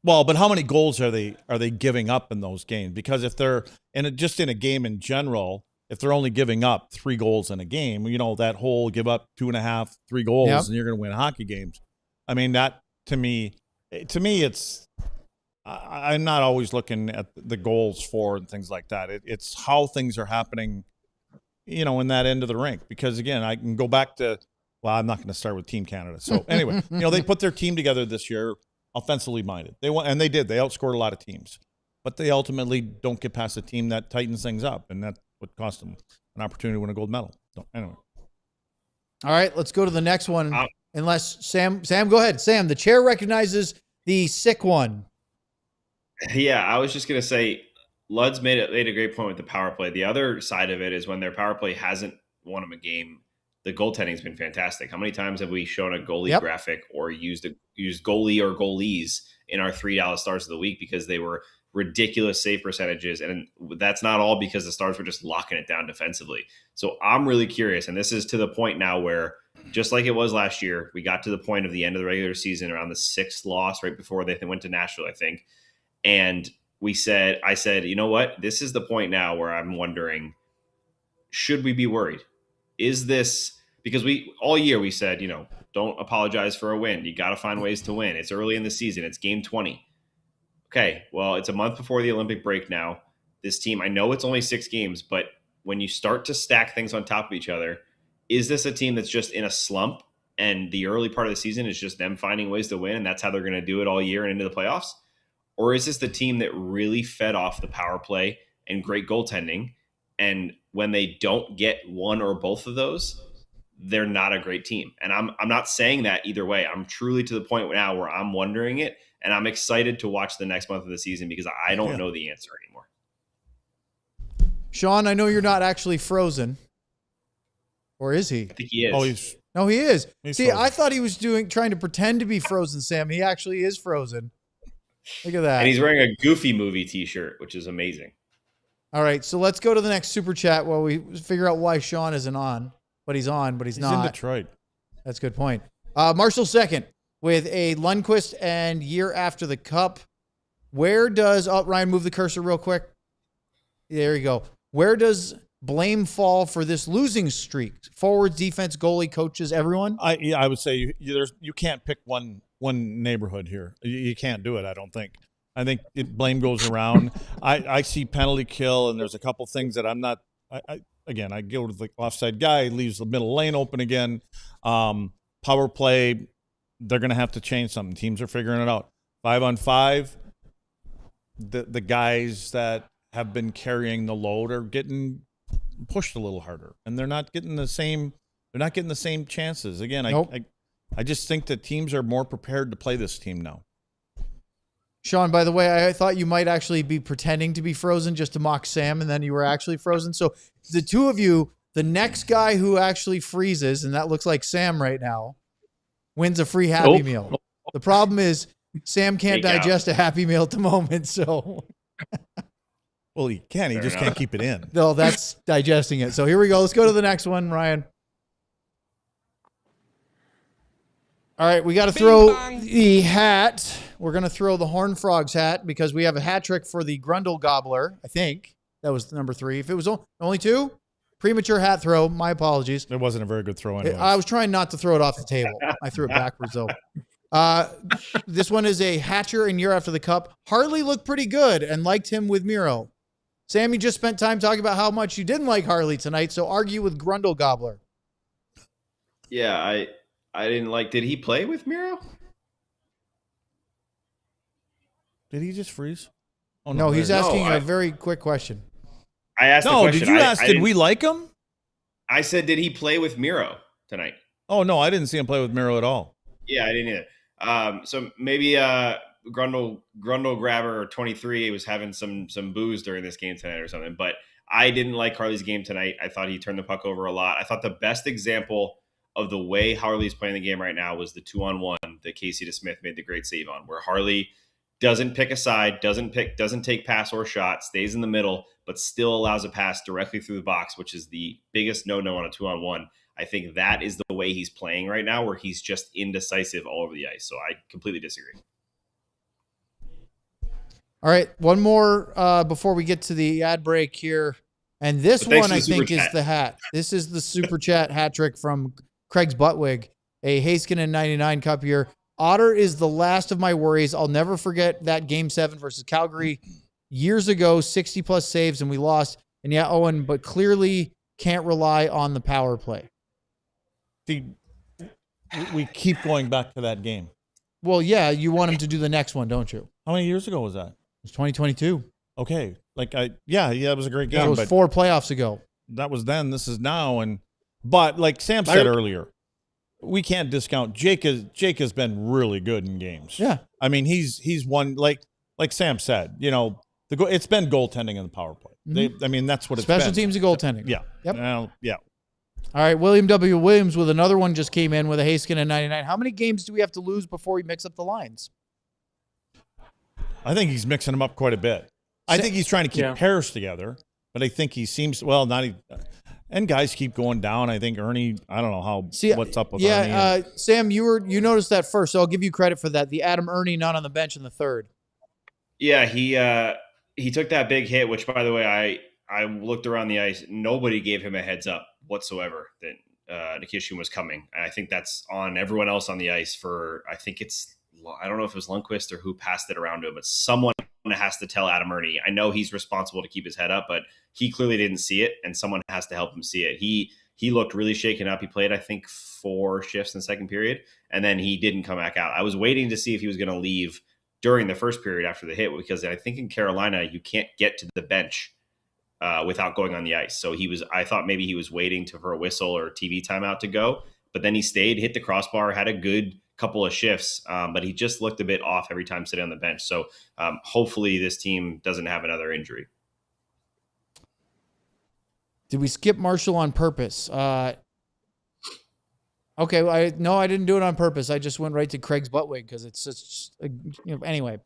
Well, but how many goals are they giving up in those games? Because if they're just in a game in general, if they're only giving up 3 goals in a game, that whole give up 2.5, 3 goals, and you're going to win hockey games. I mean, that to me, it's. I'm not always looking at the goals for and things like that. It's how things are happening, in that end of the rink. Because again, I can go back to. Well, I'm not going to start with Team Canada. So anyway, they put their team together this year, offensively minded. They won, and they did. They outscored a lot of teams, but they ultimately don't get past a team that tightens things up, and that's what cost them an opportunity to win a gold medal. So anyway. All right, let's go to the next one. Unless Sam, go ahead. Sam, the chair recognizes the sick one. Yeah, I was just going to say, Luds made a great point with the power play. The other side of it is when their power play hasn't won them a game, the goaltending's been fantastic. How many times have we shown a goalie graphic or used goalie or goalies in our $3 Stars of the Week because they were ridiculous save percentages? And that's not all because the Stars were just locking it down defensively. So I'm really curious, and this is to the point now where, just like it was last year, we got to the point of the end of the regular season around the 6th loss right before they went to Nashville, I think. And I said, you know what? This is the point now where I'm wondering, should we be worried? Is this because all year we said, don't apologize for a win. You got to find ways to win. It's early in the season. It's game 20. Okay, well, it's a month before the Olympic break now. This team, I know it's only 6 games, but when you start to stack things on top of each other, is this a team that's just in a slump and the early part of the season is just them finding ways to win and that's how they're going to do it all year and into the playoffs? Or is this the team that really fed off the power play and great goaltending, and when they don't get one or both of those, they're not a great team? And I'm not saying that either way. I'm truly to the point now where I'm wondering it, and I'm excited to watch the next month of the season because I don't know the answer anymore. Sean, I know you're not actually frozen. Or is he? I think he is. Oh, no, he is. See, frozen. I thought he was trying to pretend to be frozen, Sam. He actually is frozen. Look at that. And he's wearing a Goofy movie t-shirt, which is amazing. All right, so let's go to the next super chat while we figure out why Sean isn't on. but he's on, but he's not. He's in Detroit. That's a good point. Marshall second with a Lundqvist and year after the cup. Where does Ryan move the cursor real quick? There you go. Where does blame fall for this losing streak? Forwards, defense, goalie, coaches, everyone? I would say you can't pick one neighborhood here. You can't do it, I don't think. I think blame goes around. I see penalty kill, and there's a couple things that I'm not again, I go to the offside guy, leaves the middle lane open again. Power play, they're going to have to change something. Teams are figuring it out. 5-on-5, the guys that have been carrying the load are getting pushed a little harder, and they're not getting the same chances. Again, nope. I just think that teams are more prepared to play this team now. Sean, by the way, I thought you might actually be pretending to be frozen just to mock Sam, and then you were actually frozen. So the two of you, the next guy who actually freezes, and that looks like Sam right now, wins a free Happy Meal. The problem is Sam can't digest a Happy Meal at the moment, so... Well, he can. He just can't keep it in. No, that's digesting it. So here we go. Let's go to the next one, Ryan. All right, we got to throw the hat. We're going to throw the Horned Frogs hat because we have a hat trick for the Grundle Gobbler. I think that was number 3. If it was only 2, premature hat throw. My apologies. It wasn't a very good throw anyway. I was trying not to throw it off the table. I threw it backwards, though. This one is a Hatcher in year after the cup. Harley looked pretty good and liked him with Miro. Sam, you just spent time talking about how much you didn't like Harley tonight, so argue with Grundle Gobbler. Yeah, I didn't like. Did he play with Miro? Did he just freeze? Oh, no, he's asking a very quick question. I asked. No, did you ask? Did we like him? I said, did he play with Miro tonight? Oh no, I didn't see him play with Miro at all. Yeah, I didn't either. So maybe Grundle Grabber 23 was having some booze during this game tonight or something. But I didn't like Harley's game tonight. I thought he turned the puck over a lot. I thought the best example of the way Harley's playing the game right now was the 2-on-1 that Casey DeSmith made the great save on, where Harley doesn't pick a side, doesn't take pass or shot, stays in the middle, but still allows a pass directly through the box, which is the biggest no-no on a 2-on-1. I think that is the way he's playing right now, where he's just indecisive all over the ice. So I completely disagree. All right, one more before we get to the ad break here. And this one, I think, is the hat. This is the Super Chat hat trick from Craig's Buttwig, a Heiskanen 99 Cup year. Otter is the last of my worries. I'll never forget that Game 7 versus Calgary years ago, 60-plus saves, and we lost. And yeah, Owen, but clearly can't rely on the power play. See, we keep going back to that game. Well, yeah, you want him to do the next one, don't you? How many years ago was that? It was 2022. Okay. Yeah, it was a great game. That was 4 playoffs ago. That was then, this is now. But like Sam said earlier, we can't discount Jake has been really good in games. Yeah. I mean, he's won, like Sam said, it's been goaltending in the power play. Mm-hmm. That's what it's Special been. teams and goaltending. Yeah. Yep. Yeah. All right, William W. Williams with another one just came in with a Heiskanen 99. How many games do we have to lose before we mix up the lines? I think he's mixing them up quite a bit. I think he's trying to keep pairs together, but I think he seems and guys keep going down. I think Ernie, I don't know what's up with Ernie. Yeah, Sam, you noticed that first, so I'll give you credit for that. The Adam Ernie not on the bench in the third. Yeah, he took that big hit, which, by the way, I looked around the ice. Nobody gave him a heads up whatsoever that Nikishin was coming. And I think that's on everyone else on the ice I don't know if it was Lundqvist or who passed it around to him, but someone has to tell Adam Ernie. I know he's responsible to keep his head up, but he clearly didn't see it, and someone has to help him see it. He looked really shaken up. He played, I think, 4 shifts in the second period, and then he didn't come back out. I was waiting to see if he was going to leave during the first period after the hit, because I think in Carolina, you can't get to the bench without going on the ice. So I thought maybe he was waiting for a whistle or TV timeout to go, but then he stayed, hit the crossbar, had a good couple of shifts, but he just looked a bit off every time sitting on the bench. So hopefully this team doesn't have another injury. Did we skip Marshall on purpose? Okay, I didn't do it on purpose. I just went right to Craig's Buttwig because it's just, anyway.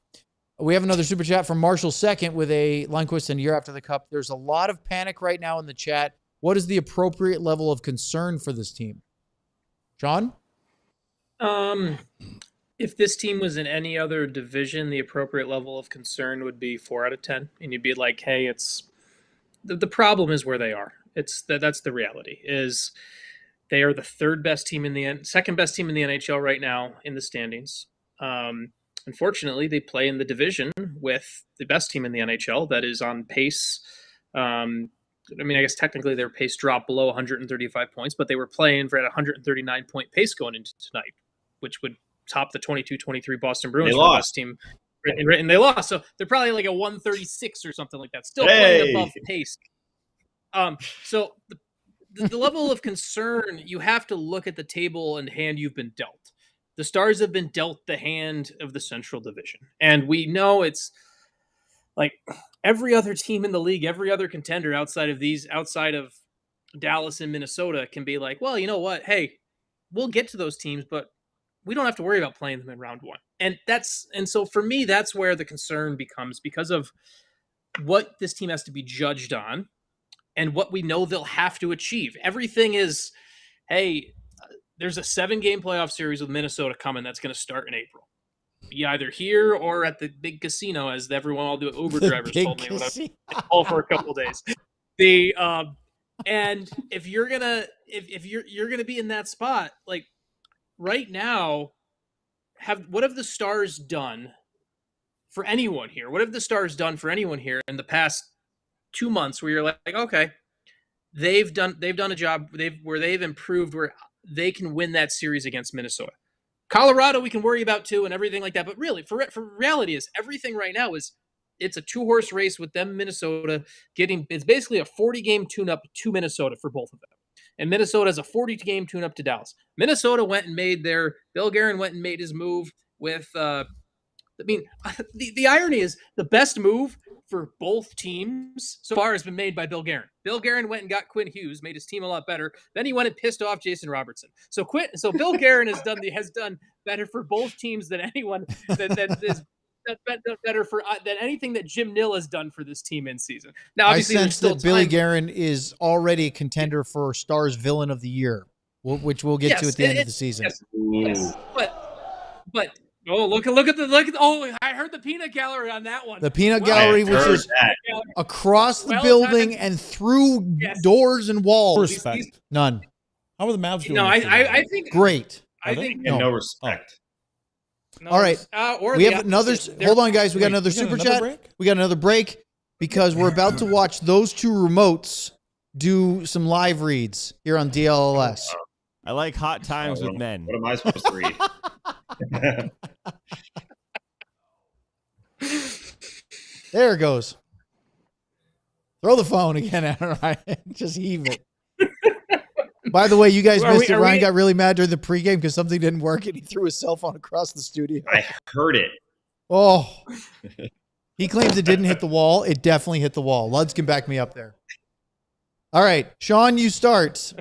We have another super chat from Marshall second with a Lundqvist and year after the cup. There's a lot of panic right now in the chat what is the appropriate level of concern for this team? John? If this team was in any other division, the appropriate level of concern would be 4 out of 10. And you'd be like, hey, it's the problem is where they are. That's the reality is they are the second best team in the NHL right now in the standings. Unfortunately, they play in the division with the best team in the NHL that is on pace. I guess technically their pace dropped below 135 points, but they were playing for at a 139-point pace going into tonight, which would top the 22-23 Boston Bruins for the best team. And they lost, so they're probably like a 136 or something like that. Still playing above pace. So the level of concern, you have to look at the table and hand you've been dealt. The Stars have been dealt the hand of the Central Division. And we know it's like every other team in the league, every other contender outside of Dallas and Minnesota can be like, well, you know what? Hey, we'll get to those teams, but we don't have to worry about playing them in round one. And so for me, that's where the concern becomes because of what this team has to be judged on and what we know they'll have to achieve. Everything is, hey, there's a 7-game playoff series with Minnesota coming that's going to start in April. Be either here or at the big casino, as everyone, all the Uber drivers told me when I was all for a couple of days. And if you're gonna be in that spot, like right now, what have the Stars done for anyone here? What have the Stars done for anyone here in the past 2 months where you're like, okay, they've done a job where they've improved where they can win that series against Minnesota. Colorado we can worry about too and everything like that. But really, for reality is everything right now is it's a 2-horse race with them Minnesota it's basically a 40-game tune-up to Minnesota for both of them. And Minnesota has a 40-game tune-up to Dallas. Minnesota went and made Bill Guerin went and made his move with the irony is the best move for both teams so far has been made by Bill Guerin. Bill Guerin went and got Quinn Hughes, made his team a lot better. Then he went and pissed off Jason Robertson. So Bill Guerin has done better for both teams than anyone that is better than anything that Jim Nill has done for this team in season. Now, obviously, I sense that Billy Guerin is already a contender for Stars Villain of the Year, which we'll get to at the end of the season. Yes. But look at I heard the peanut gallery on that one. The peanut gallery, which is across the building and through doors and walls. Respect. None. How are the Mavs doing? No, I think great. I think no respect. No, all right. We have another. Hold on, guys. We got another super chat. We got another break because we're about to watch those two remotes do some live reads here on DLLS. I like hot times with men. What am I supposed to read? There it goes. Throw the phone again, Ryan. Just heave it. By the way, you guys missed it. Ryan got really mad during the pregame because something didn't work and he threw his cell phone across the studio. I heard it. Oh. He claims it didn't hit the wall. It definitely hit the wall. Luds can back me up there. All right. Sean, you start.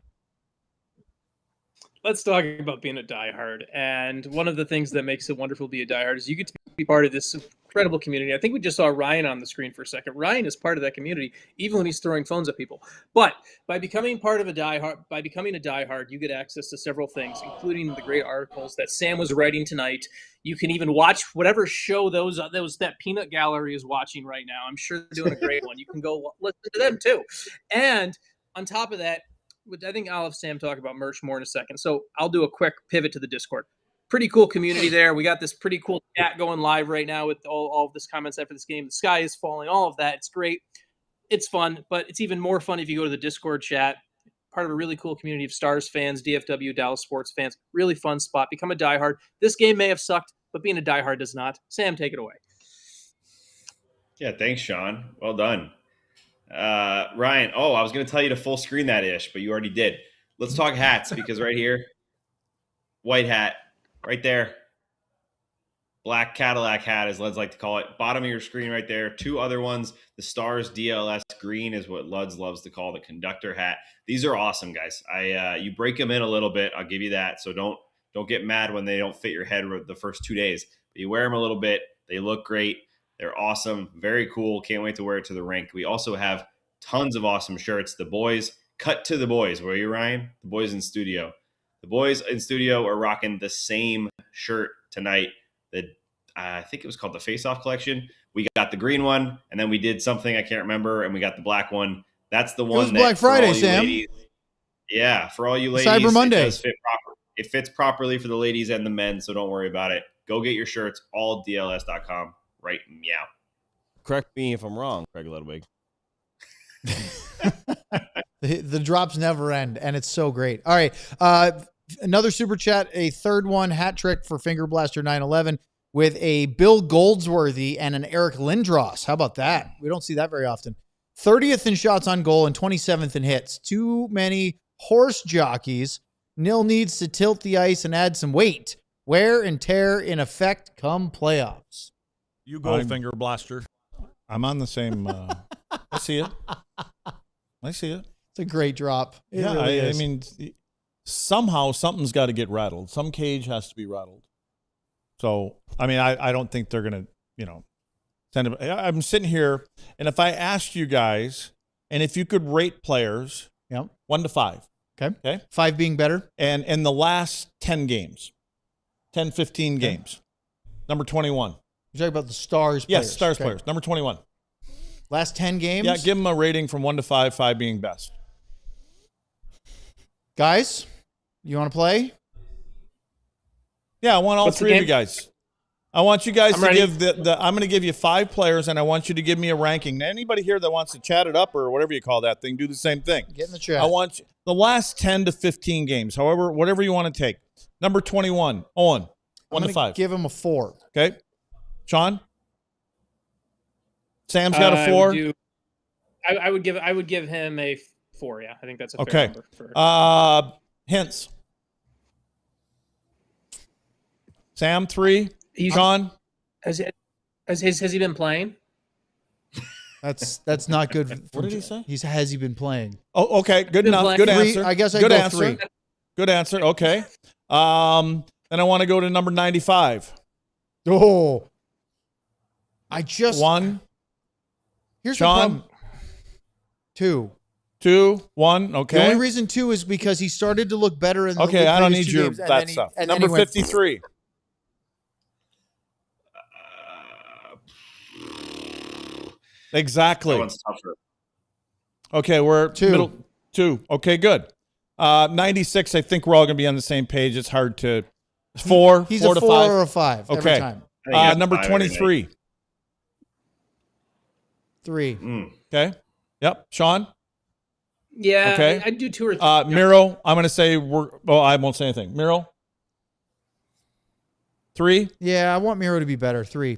Let's talk about being a diehard. And one of the things that makes it wonderful to be a diehard is you get to be part of this incredible community. I think we just saw Ryan on the screen for a second. Ryan is part of that community, even when he's throwing phones at people. But by becoming a diehard, you get access to several things, including the great articles that Sam was writing tonight. You can even watch whatever show that peanut gallery is watching right now. I'm sure they're doing a great one. You can go listen to them too. And on top of that, I think I'll have Sam talk about merch more in a second. So I'll do a quick pivot to the Discord. Pretty cool community there. We got this pretty cool chat going live right now with all of this comments after this game. The sky is falling, all of that. It's great. It's fun, but it's even more fun if you go to the Discord chat. Part of a really cool community of Stars fans, DFW, Dallas sports fans. Really fun spot. Become a diehard. This game may have sucked, but being a diehard does not. Sam, take it away. Yeah, thanks, Sean. Well done. Ryan, I was going to tell you to full screen that ish, but you already did. Let's talk hats because right here, white hat, right there, black Cadillac hat, as Luds like to call it. Bottom of your screen right there. 2 other ones. The Stars DLS green is what Luds loves to call the conductor hat. These are awesome, guys. You break them in a little bit. I'll give you that. So don't get mad when they don't fit your head the first 2 days. But you wear them a little bit. They look great. They're awesome. Very cool. Can't wait to wear it to the rink. We also have tons of awesome shirts. The boys cut to the boys. Where are you, Ryan? The boys in studio. The boys in studio are rocking the same shirt tonight. I think it was called the Face Off Collection. We got the green one, and then we did something I can't remember, and we got the black one. That's the one. It was Black Friday, Sam. Ladies, yeah, for all you ladies, Cyber Monday. It does fit proper. It fits properly for the ladies and the men, so don't worry about it. Go get your shirts, alldls.com. Right, meow. Correct me if I'm wrong, Craig Ludwig. The drops never end, and it's so great. All right. Another super chat, a third one, hat trick for Finger Blaster 911 with a Bill Goldsworthy and an Eric Lindros. How about that? We don't see that very often. 30th in shots on goal and 27th in hits. Too many horse jockeys. Nil needs to tilt the ice and add some weight. Wear and tear in effect come playoffs. You go, Finger Blaster. I'm on the same. I see it. I see it. It's a great drop. It yeah, really is. I mean, somehow something's got to get rattled. Some cage has to be rattled. So, I mean, I don't think they're going to, send him. I'm sitting here, and if I asked you guys, and if you could rate players, 1 to 5. Okay. 5 being better. And in the last 10 games, 10, 15 games, number 21. You're talking about the Stars players. Yes, Stars players. Number 21. Last 10 games? Yeah, give them a rating from 1 to 5, 5 being best. Guys, you want to play? Yeah, I want all three of you guys. I want you guys to give I'm going to give you 5 players, and I want you to give me a ranking. Now, anybody here that wants to chat it up or whatever you call that thing, do the same thing. Get in the chat. I want the last 10 to 15 games, however, whatever you want to take. Number 21, Owen, 1 to 5. Give him a 4. Okay. Sean? Sam's got a 4. I would give him a 4. Yeah, I think that's a fair number. Hints. Sam 3. Sean. Has he been playing? That's not good. What did he say? Has he been playing? Oh, okay. Good enough. Good answer. I guess I Good go answer. 3. Good answer. Okay. Then I want to go to number 95. Oh. I just 1. Here's Sean. the problem. 2. 2, 1. Okay. The only reason 2 is because he started to look better in the Okay, I don't need 2 your games, that stuff. Number 53. Exactly. That one's tougher. Okay, we're 2. middle 2. Okay, good. 96. I think we're all going to be on the same page. It's hard to 4. He's 4 a to 4 5 or a 5 every Okay. time. Number 23. 3. Okay. Yep. Sean. Yeah. Okay. I'd do 2 or 3. Miro. I'm going to say I won't say anything. Miro. 3. Yeah, I want Miro to be better. 3.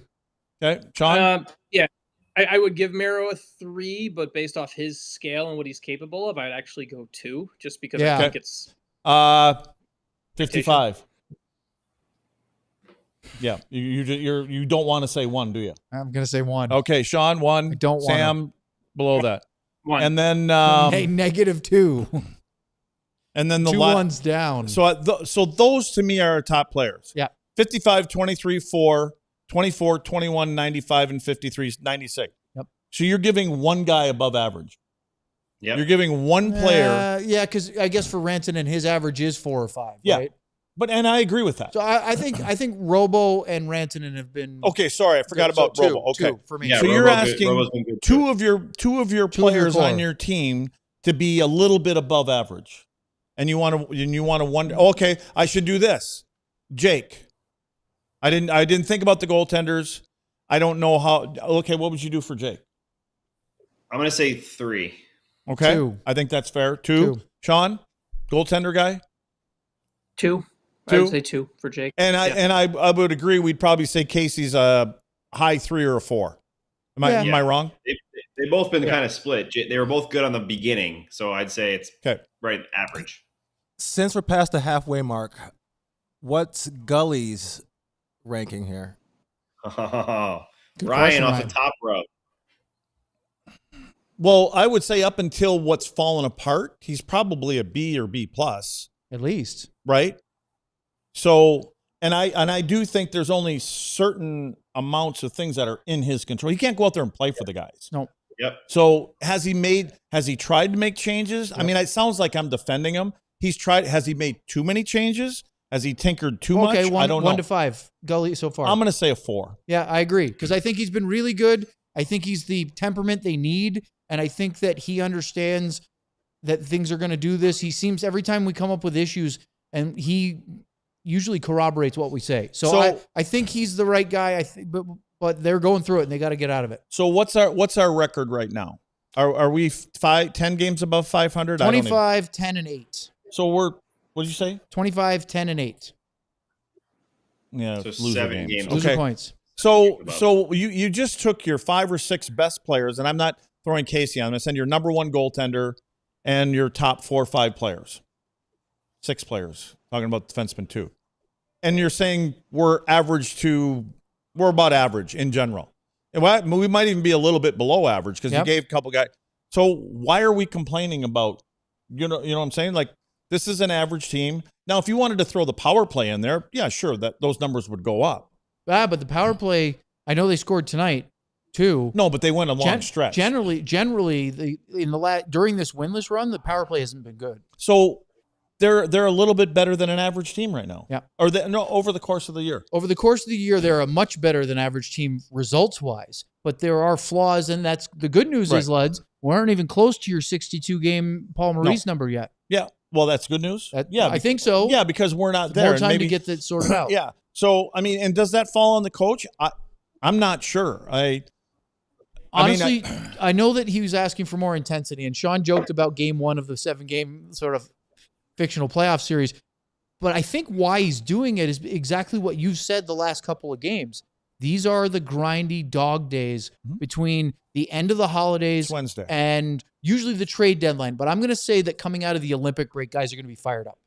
Okay. Sean. Yeah. I would give Miro a 3, but based off his scale and what he's capable of, I'd actually go 2, just because I think it's 55. Yeah, you don't want to say 1, do you? I'm gonna say 1. Okay, Sean 1. I don't want Sam below that. 1. And then negative 2. And then the 2 ones down. So those to me are our top players. Yeah. 55, 23, 4, 24, 21, 95, and 53, 96. Yep. So you're giving one guy above average. Yep. You're giving one player. Yeah, because I guess for Rantanen, his average is 4 or 5. Yeah. Right? And I agree with that. So I think Robo and Rantanen have been Okay, sorry, I forgot about so 2, Robo. Okay, 2 for me. Yeah, so you're Robo's asking good. two of your players core. on your team to be a little bit above average, and you want to wonder. Okay, I should do this. Jake, I didn't think about the goaltenders. I don't know how. Okay, what would you do for Jake? I'm going to say 3. Okay, 2. I think that's fair. 2. Sean, goaltender guy. 2. I would say 2 for Jake. And I would agree. We'd probably say Casey's a high 3 or a 4. Am I wrong? They've both been kind of split. They were both good on the beginning, so I'd say it's right average. Since we're past the halfway mark, what's Gully's ranking here? Ryan question, off Ryan. the top row. Well, I would say up until what's fallen apart, he's probably a B or B plus, at least, right? So, and I do think there's only certain amounts of things that are in his control. He can't go out there and play for the guys. No. Yep. So has he tried to make changes? Yep. I mean, it sounds like I'm defending him. He's tried. Has he made too many changes? Has he tinkered too much? I don't know. 1 to 5, Gully so far. I'm going to say a 4. Yeah, I agree. Because I think he's been really good. I think he's the temperament they need. And I think that he understands that things are going to do this. He seems, every time we come up with issues, and he usually corroborates what we say. So I think he's the right guy. But they're going through it, and they got to get out of it. So what's our record right now? Are we 10 games above 500? 25, 10, and 8. So what did you say? 25, 10, and 8. Yeah, so loser 7 games. Loser points. So you just took your 5 or 6 best players, and I'm not throwing Casey on. I'm going to send your number 1 goaltender and your top 4 or 5 players. 6 players. Talking about defensemen too. And you're saying we're about average in general. And we might even be a little bit below average because you gave a couple guys. So why are we complaining about, you know what I'm saying? Like, this is an average team. Now, if you wanted to throw the power play in there, yeah, sure, that those numbers would go up. But the power play, I know they scored tonight too. No, but they went a long stretch. Generally, during this winless run, the power play hasn't been good. So they're a little bit better than an average team right now. Yeah. Over the course of the year. Over the course of the year, they're a much better than average team results-wise. But there are flaws, and that's the good news is, Luds, we aren't even close to your 62-game Paul Maurice number yet. Yeah. Well, that's good news. I think so. Yeah, because we're not there. More time to get that sorted out. Yeah. So, I mean, and does that fall on the coach? I'm not sure. Honestly, I know that he was asking for more intensity, and Sean joked about game 1 of the 7-game sort of fictional playoff series. But I think why he's doing it is exactly what you've said the last couple of games. These are the grindy dog days between the end of the holidays and usually the trade deadline. But I'm going to say that coming out of the Olympic break, guys are going to be fired up,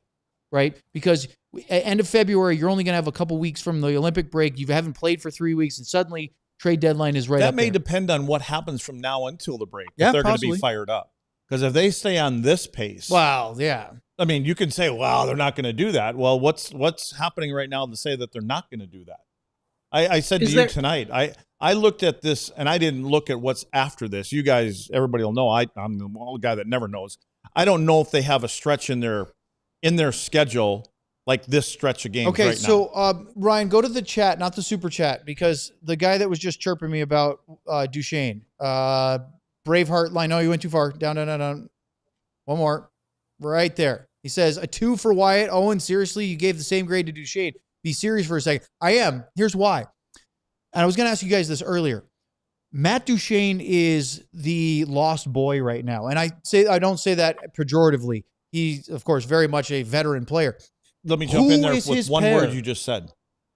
right? Because at end of February, you're only going to have a couple weeks from the Olympic break. You haven't played for 3 weeks, and suddenly trade deadline is right up there. That may there. depend on what happens from now until the break. Yeah, if they're going possibly. to be fired up. Because if they stay on this pace. Wow, yeah. I mean, you can say, well, they're not going to do that. Well, what's happening right now to say that they're not going to do that? I said to you tonight, I looked at this, and I didn't look at what's after this. You guys, everybody will know I'm the old guy that never knows. I don't know if they have a stretch in their schedule like this stretch of games right now. Okay, so Ryan, go to the chat, not the super chat, because the guy that was just chirping me about Duchesne, Braveheart line. No, you went too far. Down. One more. Right there. He says, a 2 for Wyatt. Owen, seriously, you gave the same grade to Duchesne. Be serious for a second. I am. Here's why. And I was going to ask you guys this earlier. Matt Duchesne is the lost boy right now. And I don't say that pejoratively. He's, of course, very much a veteran player. Let me jump in there with one word you just said.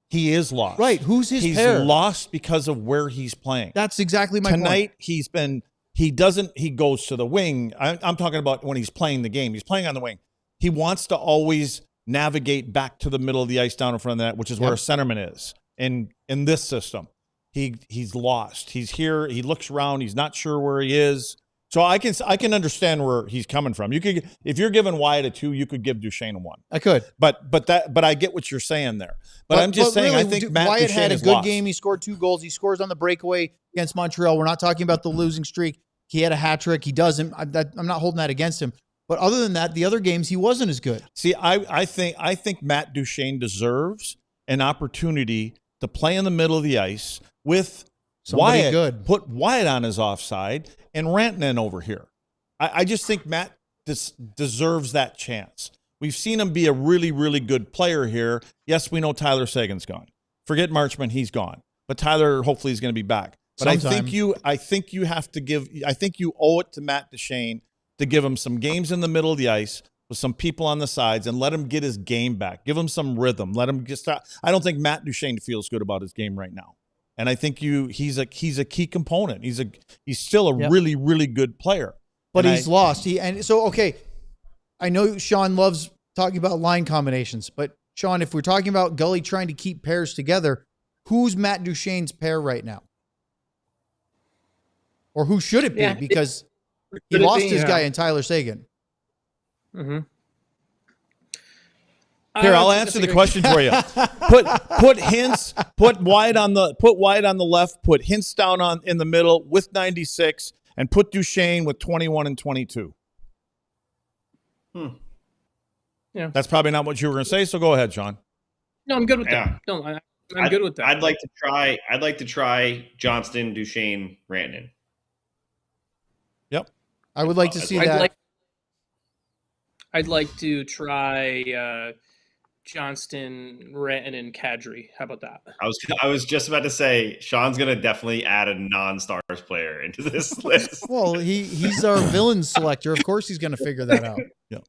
He is lost. Right. Who's his pair? He's lost because of where he's playing. That's exactly my point. Tonight, he goes to the wing. I'm talking about when he's playing the game. He's playing on the wing. He wants to always navigate back to the middle of the ice down in front of that, which is where a centerman is. In this system, he's lost. He's here. He looks around. He's not sure where he is. So I can understand where he's coming from. You could, if you're giving Wyatt a 2, you could give Duchesne a 1. I could, but I get what you're saying there. But I'm just saying, really, I think Matt Wyatt Duchesne had a is good lost. game. He scored 2 goals. He scores on the breakaway against Montreal. We're not talking about the losing streak. He had a hat trick. He doesn't. I'm not holding that against him. But other than that, the other games, he wasn't as good. See, I think Matt Duchesne deserves an opportunity to play in the middle of the ice with somebody Wyatt. Good. Put Wyatt on his offside and Rantanen over here. I just think Matt deserves that chance. We've seen him be a really, really good player here. Yes, we know Tyler Seguin's gone. Forget Marchman, he's gone. But Tyler hopefully is going to be back. But I think you have to give. I think you owe it to Matt Duchesne to give him some games in the middle of the ice with some people on the sides and let him get his game back. Give him some rhythm. Let him get started. I don't think Matt Duchesne feels good about his game right now, and I think he's a key component. He's still a really, really good player, but he's lost. Okay. I know Sean loves talking about line combinations, but Sean, if we're talking about Gully trying to keep pairs together, who's Matt Duchesne's pair right now? Or who should it be? Because he lost his guy in Tyler Seguin. Mm-hmm. Here, I'll answer the question for you. Put Hintz, put Wyatt on the left, put Hintz down in the middle with 96, and put Duchesne with 21 and 22. Yeah. That's probably not what you were going to say, so go ahead, Sean. No, I'm good with that. No, I'm good with that. I'd like to try Johnston, Duchesne, Rantanen. Yep. I would like to see that. I'd like to try Johnston, Rantanen, Kadri. How about that? I was just about to say Sean's gonna definitely add a non-stars player into this list. Well, he's our villain selector. Of course, he's going to figure that out. Yeah.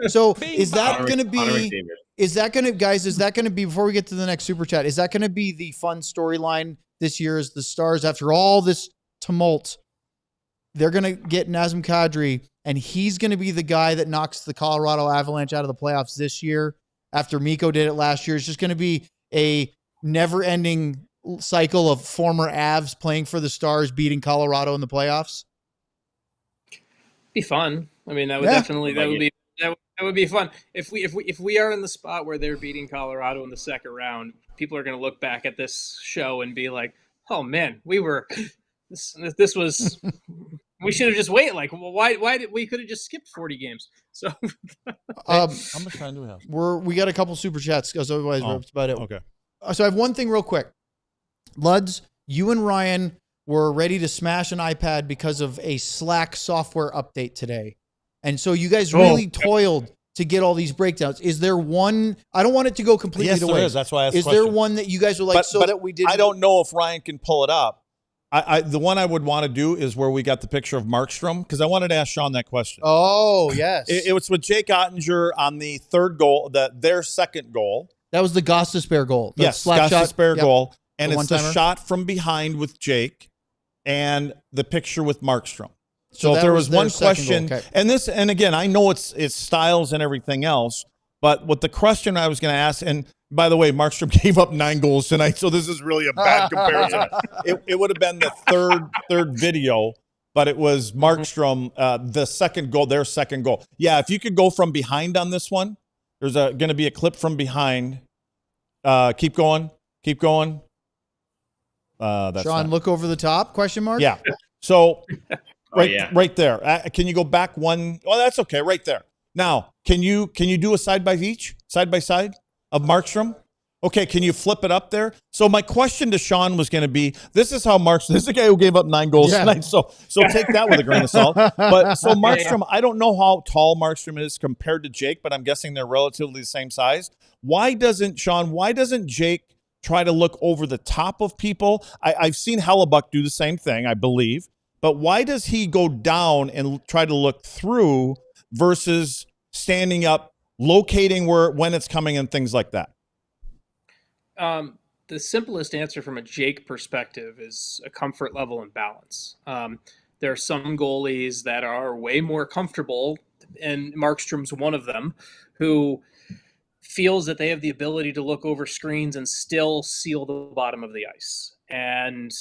So is that going to be? McDavid. Is that going to, guys? Is that going to be, before we get to the next super chat? Is that going to be the fun storyline this year? Is the Stars, after all this tumult, they're going to get Nazem Kadri, and he's going to be the guy that knocks the Colorado Avalanche out of the playoffs this year? After Mikko did it last year, it's just going to be a never-ending cycle of former Avs playing for the Stars, beating Colorado in the playoffs. Be fun. I mean, that would definitely that would be fun. If we are in the spot where they're beating Colorado in the second round, people are going to look back at this show and be like, "Oh man, we were this was." We should have just waited. Like, well, why did we could have just skipped 40 games? So, how much time do we have? We got a couple super chats because otherwise that's about it. Okay. So I have one thing real quick. Luds, you and Ryan were ready to smash an iPad because of a Slack software update today, and so you guys really toiled to get all these breakdowns. Is there one? I don't want it to go completely Yes, the there way. is. That's why I asked. Is there one that you guys were like that we did? I don't know if Ryan can pull it up. The one I would want to do is where we got the picture of Markstrom, because I wanted to ask Sean that question. Oh, yes. It was with Jake Oettinger on the third goal, their second goal. That was the Gostisbehere goal. Yes, Gostisbehere goal. And the it's the shot from behind with Jake and the picture with Markstrom. So if there was one question, and again, I know it's styles and everything else, but what the question I was going to ask, and by the way, Markstrom gave up 9 goals tonight, so this is really a bad comparison. It would have been the third video, but it was Markstrom, the second goal, their second goal. Yeah, if you could go from behind on this one, there's going to be a clip from behind. Keep going. That's Sean, look over the top? Question mark. Yeah. So right there. Can you go back one? Oh, that's okay. Right there. Now, can you do a side by side of Markstrom? Okay, can you flip it up there? So my question to Sean was going to be, this is how Markstrom, this is the guy who gave up 9 goals tonight, so take that with a grain of salt. But so Markstrom, I don't know how tall Markstrom is compared to Jake, but I'm guessing they're relatively the same size. Why doesn't Jake try to look over the top of people? I've seen Hellebuck do the same thing, I believe, but why does he go down and try to look through versus standing up, locating when it's coming and things like that? The simplest answer from a Jake perspective is a comfort level and balance. There are some goalies that are way more comfortable, and Markstrom's one of them, who feels that they have the ability to look over screens and still seal the bottom of the ice. And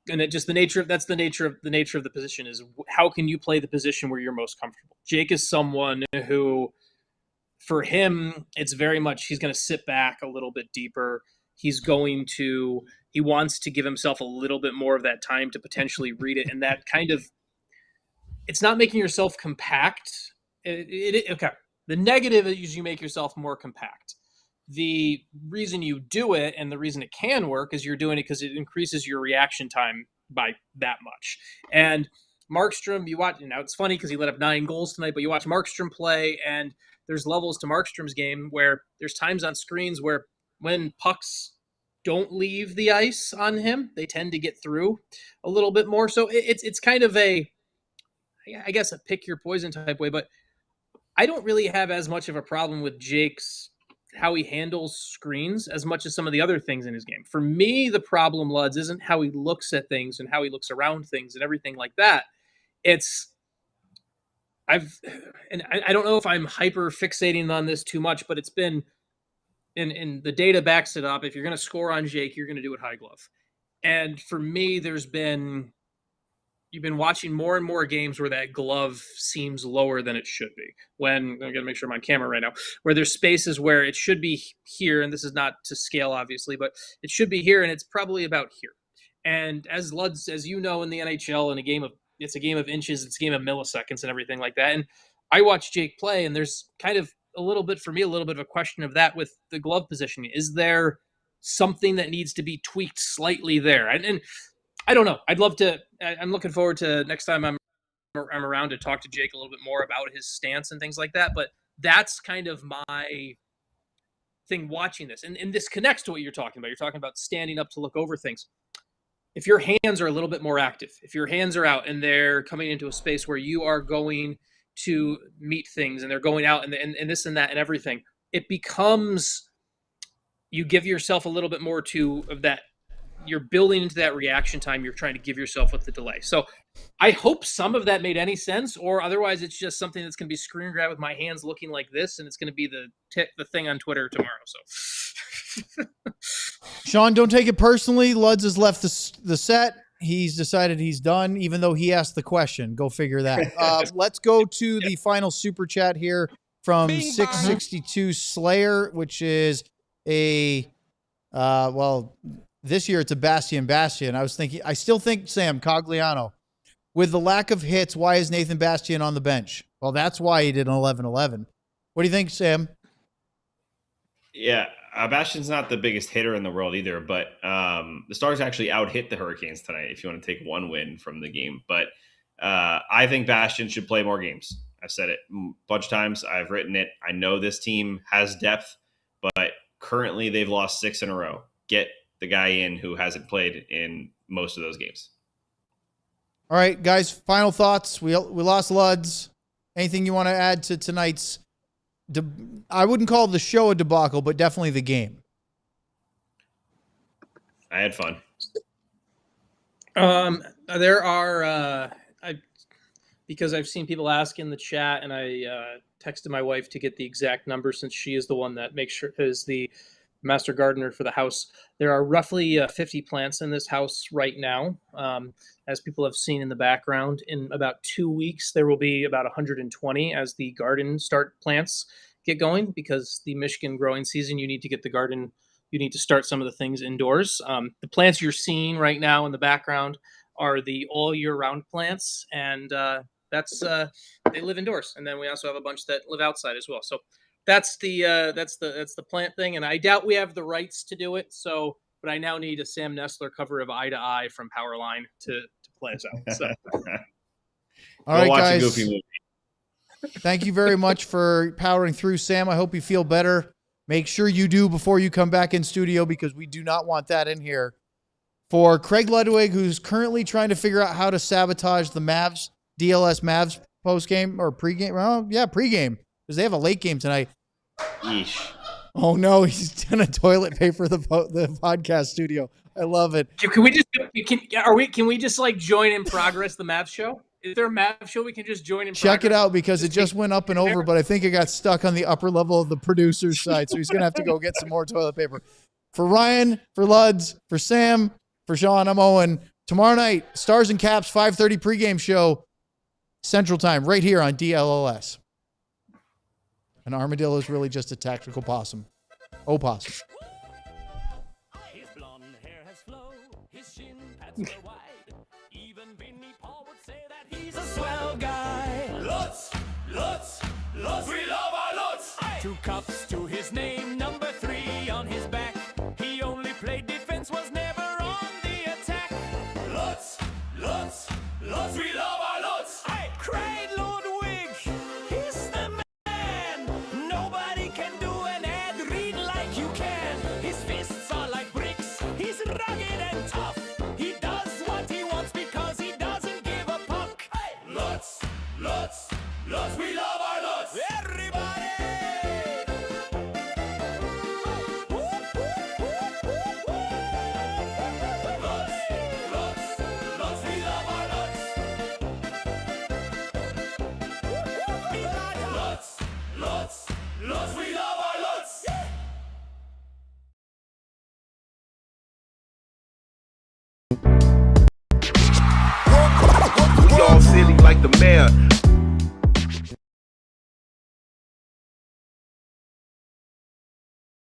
it just that's the nature of the position is how can you play the position where you're most comfortable? Jake is someone who, for him, it's very much he's going to sit back a little bit deeper. He wants to give himself a little bit more of that time to potentially read it. And that kind of, it's not making yourself compact. Okay. The negative is you make yourself more compact. The reason you do it and the reason it can work is you're doing it because it increases your reaction time by that much. And Markstrom, you watch, it's funny because he let up 9 goals tonight, but you watch Markstrom play and there's levels to Markstrom's game where there's times on screens where when pucks don't leave the ice on him, they tend to get through a little bit more. So it's kind of I guess a pick your poison type way, but I don't really have as much of a problem with Jake's how he handles screens as much as some of the other things in his game. For me, the problem, Luds, isn't how he looks at things and how he looks around things and everything like that. I don't know if I'm hyper fixating on this too much, but it's been, and the data backs it up. If you're going to score on Jake, you're going to do it high glove. And for me, you've been watching more and more games where that glove seems lower than it should be. When, I got to make sure I'm on camera right now, where there's spaces where it should be here, and this is not to scale, obviously, but it should be here, and it's probably about here. And as Luds, as you know, in the NHL, in a game of it's a game of inches, it's a game of milliseconds and everything like that. And I watch Jake play, and there's kind of a little bit of a question of that with the glove positioning. Is there something that needs to be tweaked slightly there? And I don't know. I'm looking forward to next time I'm around to talk to Jake a little bit more about his stance and things like that. But that's kind of my thing watching this. And this connects to what you're talking about. You're talking about standing up to look over things. If your hands are a little bit more active, if your hands are out and they're coming into a space where you are going to meet things and they're going out and this and that and everything, it becomes, you give yourself a little bit more of that. You're building into that reaction time you're trying to give yourself with the delay. So I hope some of that made any sense, or otherwise it's just something that's going to be screen grab with my hands looking like this, and it's going to be the thing on Twitter tomorrow. So Sean, don't take it personally. Luds has left the set. He's decided he's done, even though he asked the question. Go figure that. Let's go to the final super chat here from 662 Slayer, which is this year it's a Bastion. I still think Sam Cogliano. With the lack of hits, why is Nathan Bastian on the bench? Well, that's why he did an 11-11. What do you think, Sam? Yeah, Bastian's not the biggest hitter in the world either, but the Stars actually out-hit the Hurricanes tonight, if you want to take one win from the game. But I think Bastian should play more games. I've said it a bunch of times. I've written it. I know this team has depth, but currently they've lost 6 in a row. Get the guy in who hasn't played in most of those games. All right, guys, final thoughts. We lost Luds. Anything you want to add to tonight's I wouldn't call the show a debacle, but definitely the game. I had fun. There are because I've seen people ask in the chat, and I texted my wife to get the exact number since she is the one that makes sure is the master gardener for the house. There are roughly 50 plants in this house right now. As people have seen in the background, in about 2 weeks, there will be about 120 as the garden plants get going, because the Michigan growing season, you need to get the garden, you need to start some of the things indoors. The plants you're seeing right now in the background are the all year round plants, and they live indoors. And then we also have a bunch that live outside as well. So that's the plant thing, and I doubt we have the rights to do it. So, but I now need a Sam Nestler cover of Eye to Eye from Powerline to play us out. So. All right, watch guys. A Goofy movie. Thank you very much for powering through, Sam. I hope you feel better. Make sure you do before you come back in studio, because we do not want that in here. For Craig Ludwig, who's currently trying to figure out how to sabotage the DLS Mavs post-game or pregame. Well, yeah, pregame, because they have a late game tonight. Yeesh. Oh no, he's gonna toilet paper the podcast studio. I love it. Can we just like join in progress the Mavs show? Is there a Mavs show we can just join in? Check it out, because it just went up and over, but I think it got stuck on the upper level of the producer's side, so he's gonna have to go get some more toilet paper. For Ryan, for Luds, for Sam, for Sean, I'm Owen. Tomorrow night, Stars and Caps 5:30 pregame show, Central Time, right here on DLLS. An armadillo is really just a tactical possum. Opossum. His blonde hair has flow, his shin pads are wide. Even Vinnie Paul would say that he's a swell guy. Lutz, Lutz, Lutz, we love our Lutz. 2 cups to his name, number 3 on his back. He only played defense, was never on the attack. Lutz, Lutz, Lutz, we love our Lutz. Craig Ludwig, he's the man. Nobody can do an ad read like you can. His fists are like bricks, he's rugged and tough. He does what he wants because he doesn't give a fuck. Lutz, Lutz, Lutz, we love our Lutz. Everybody! We all silly like the mayor.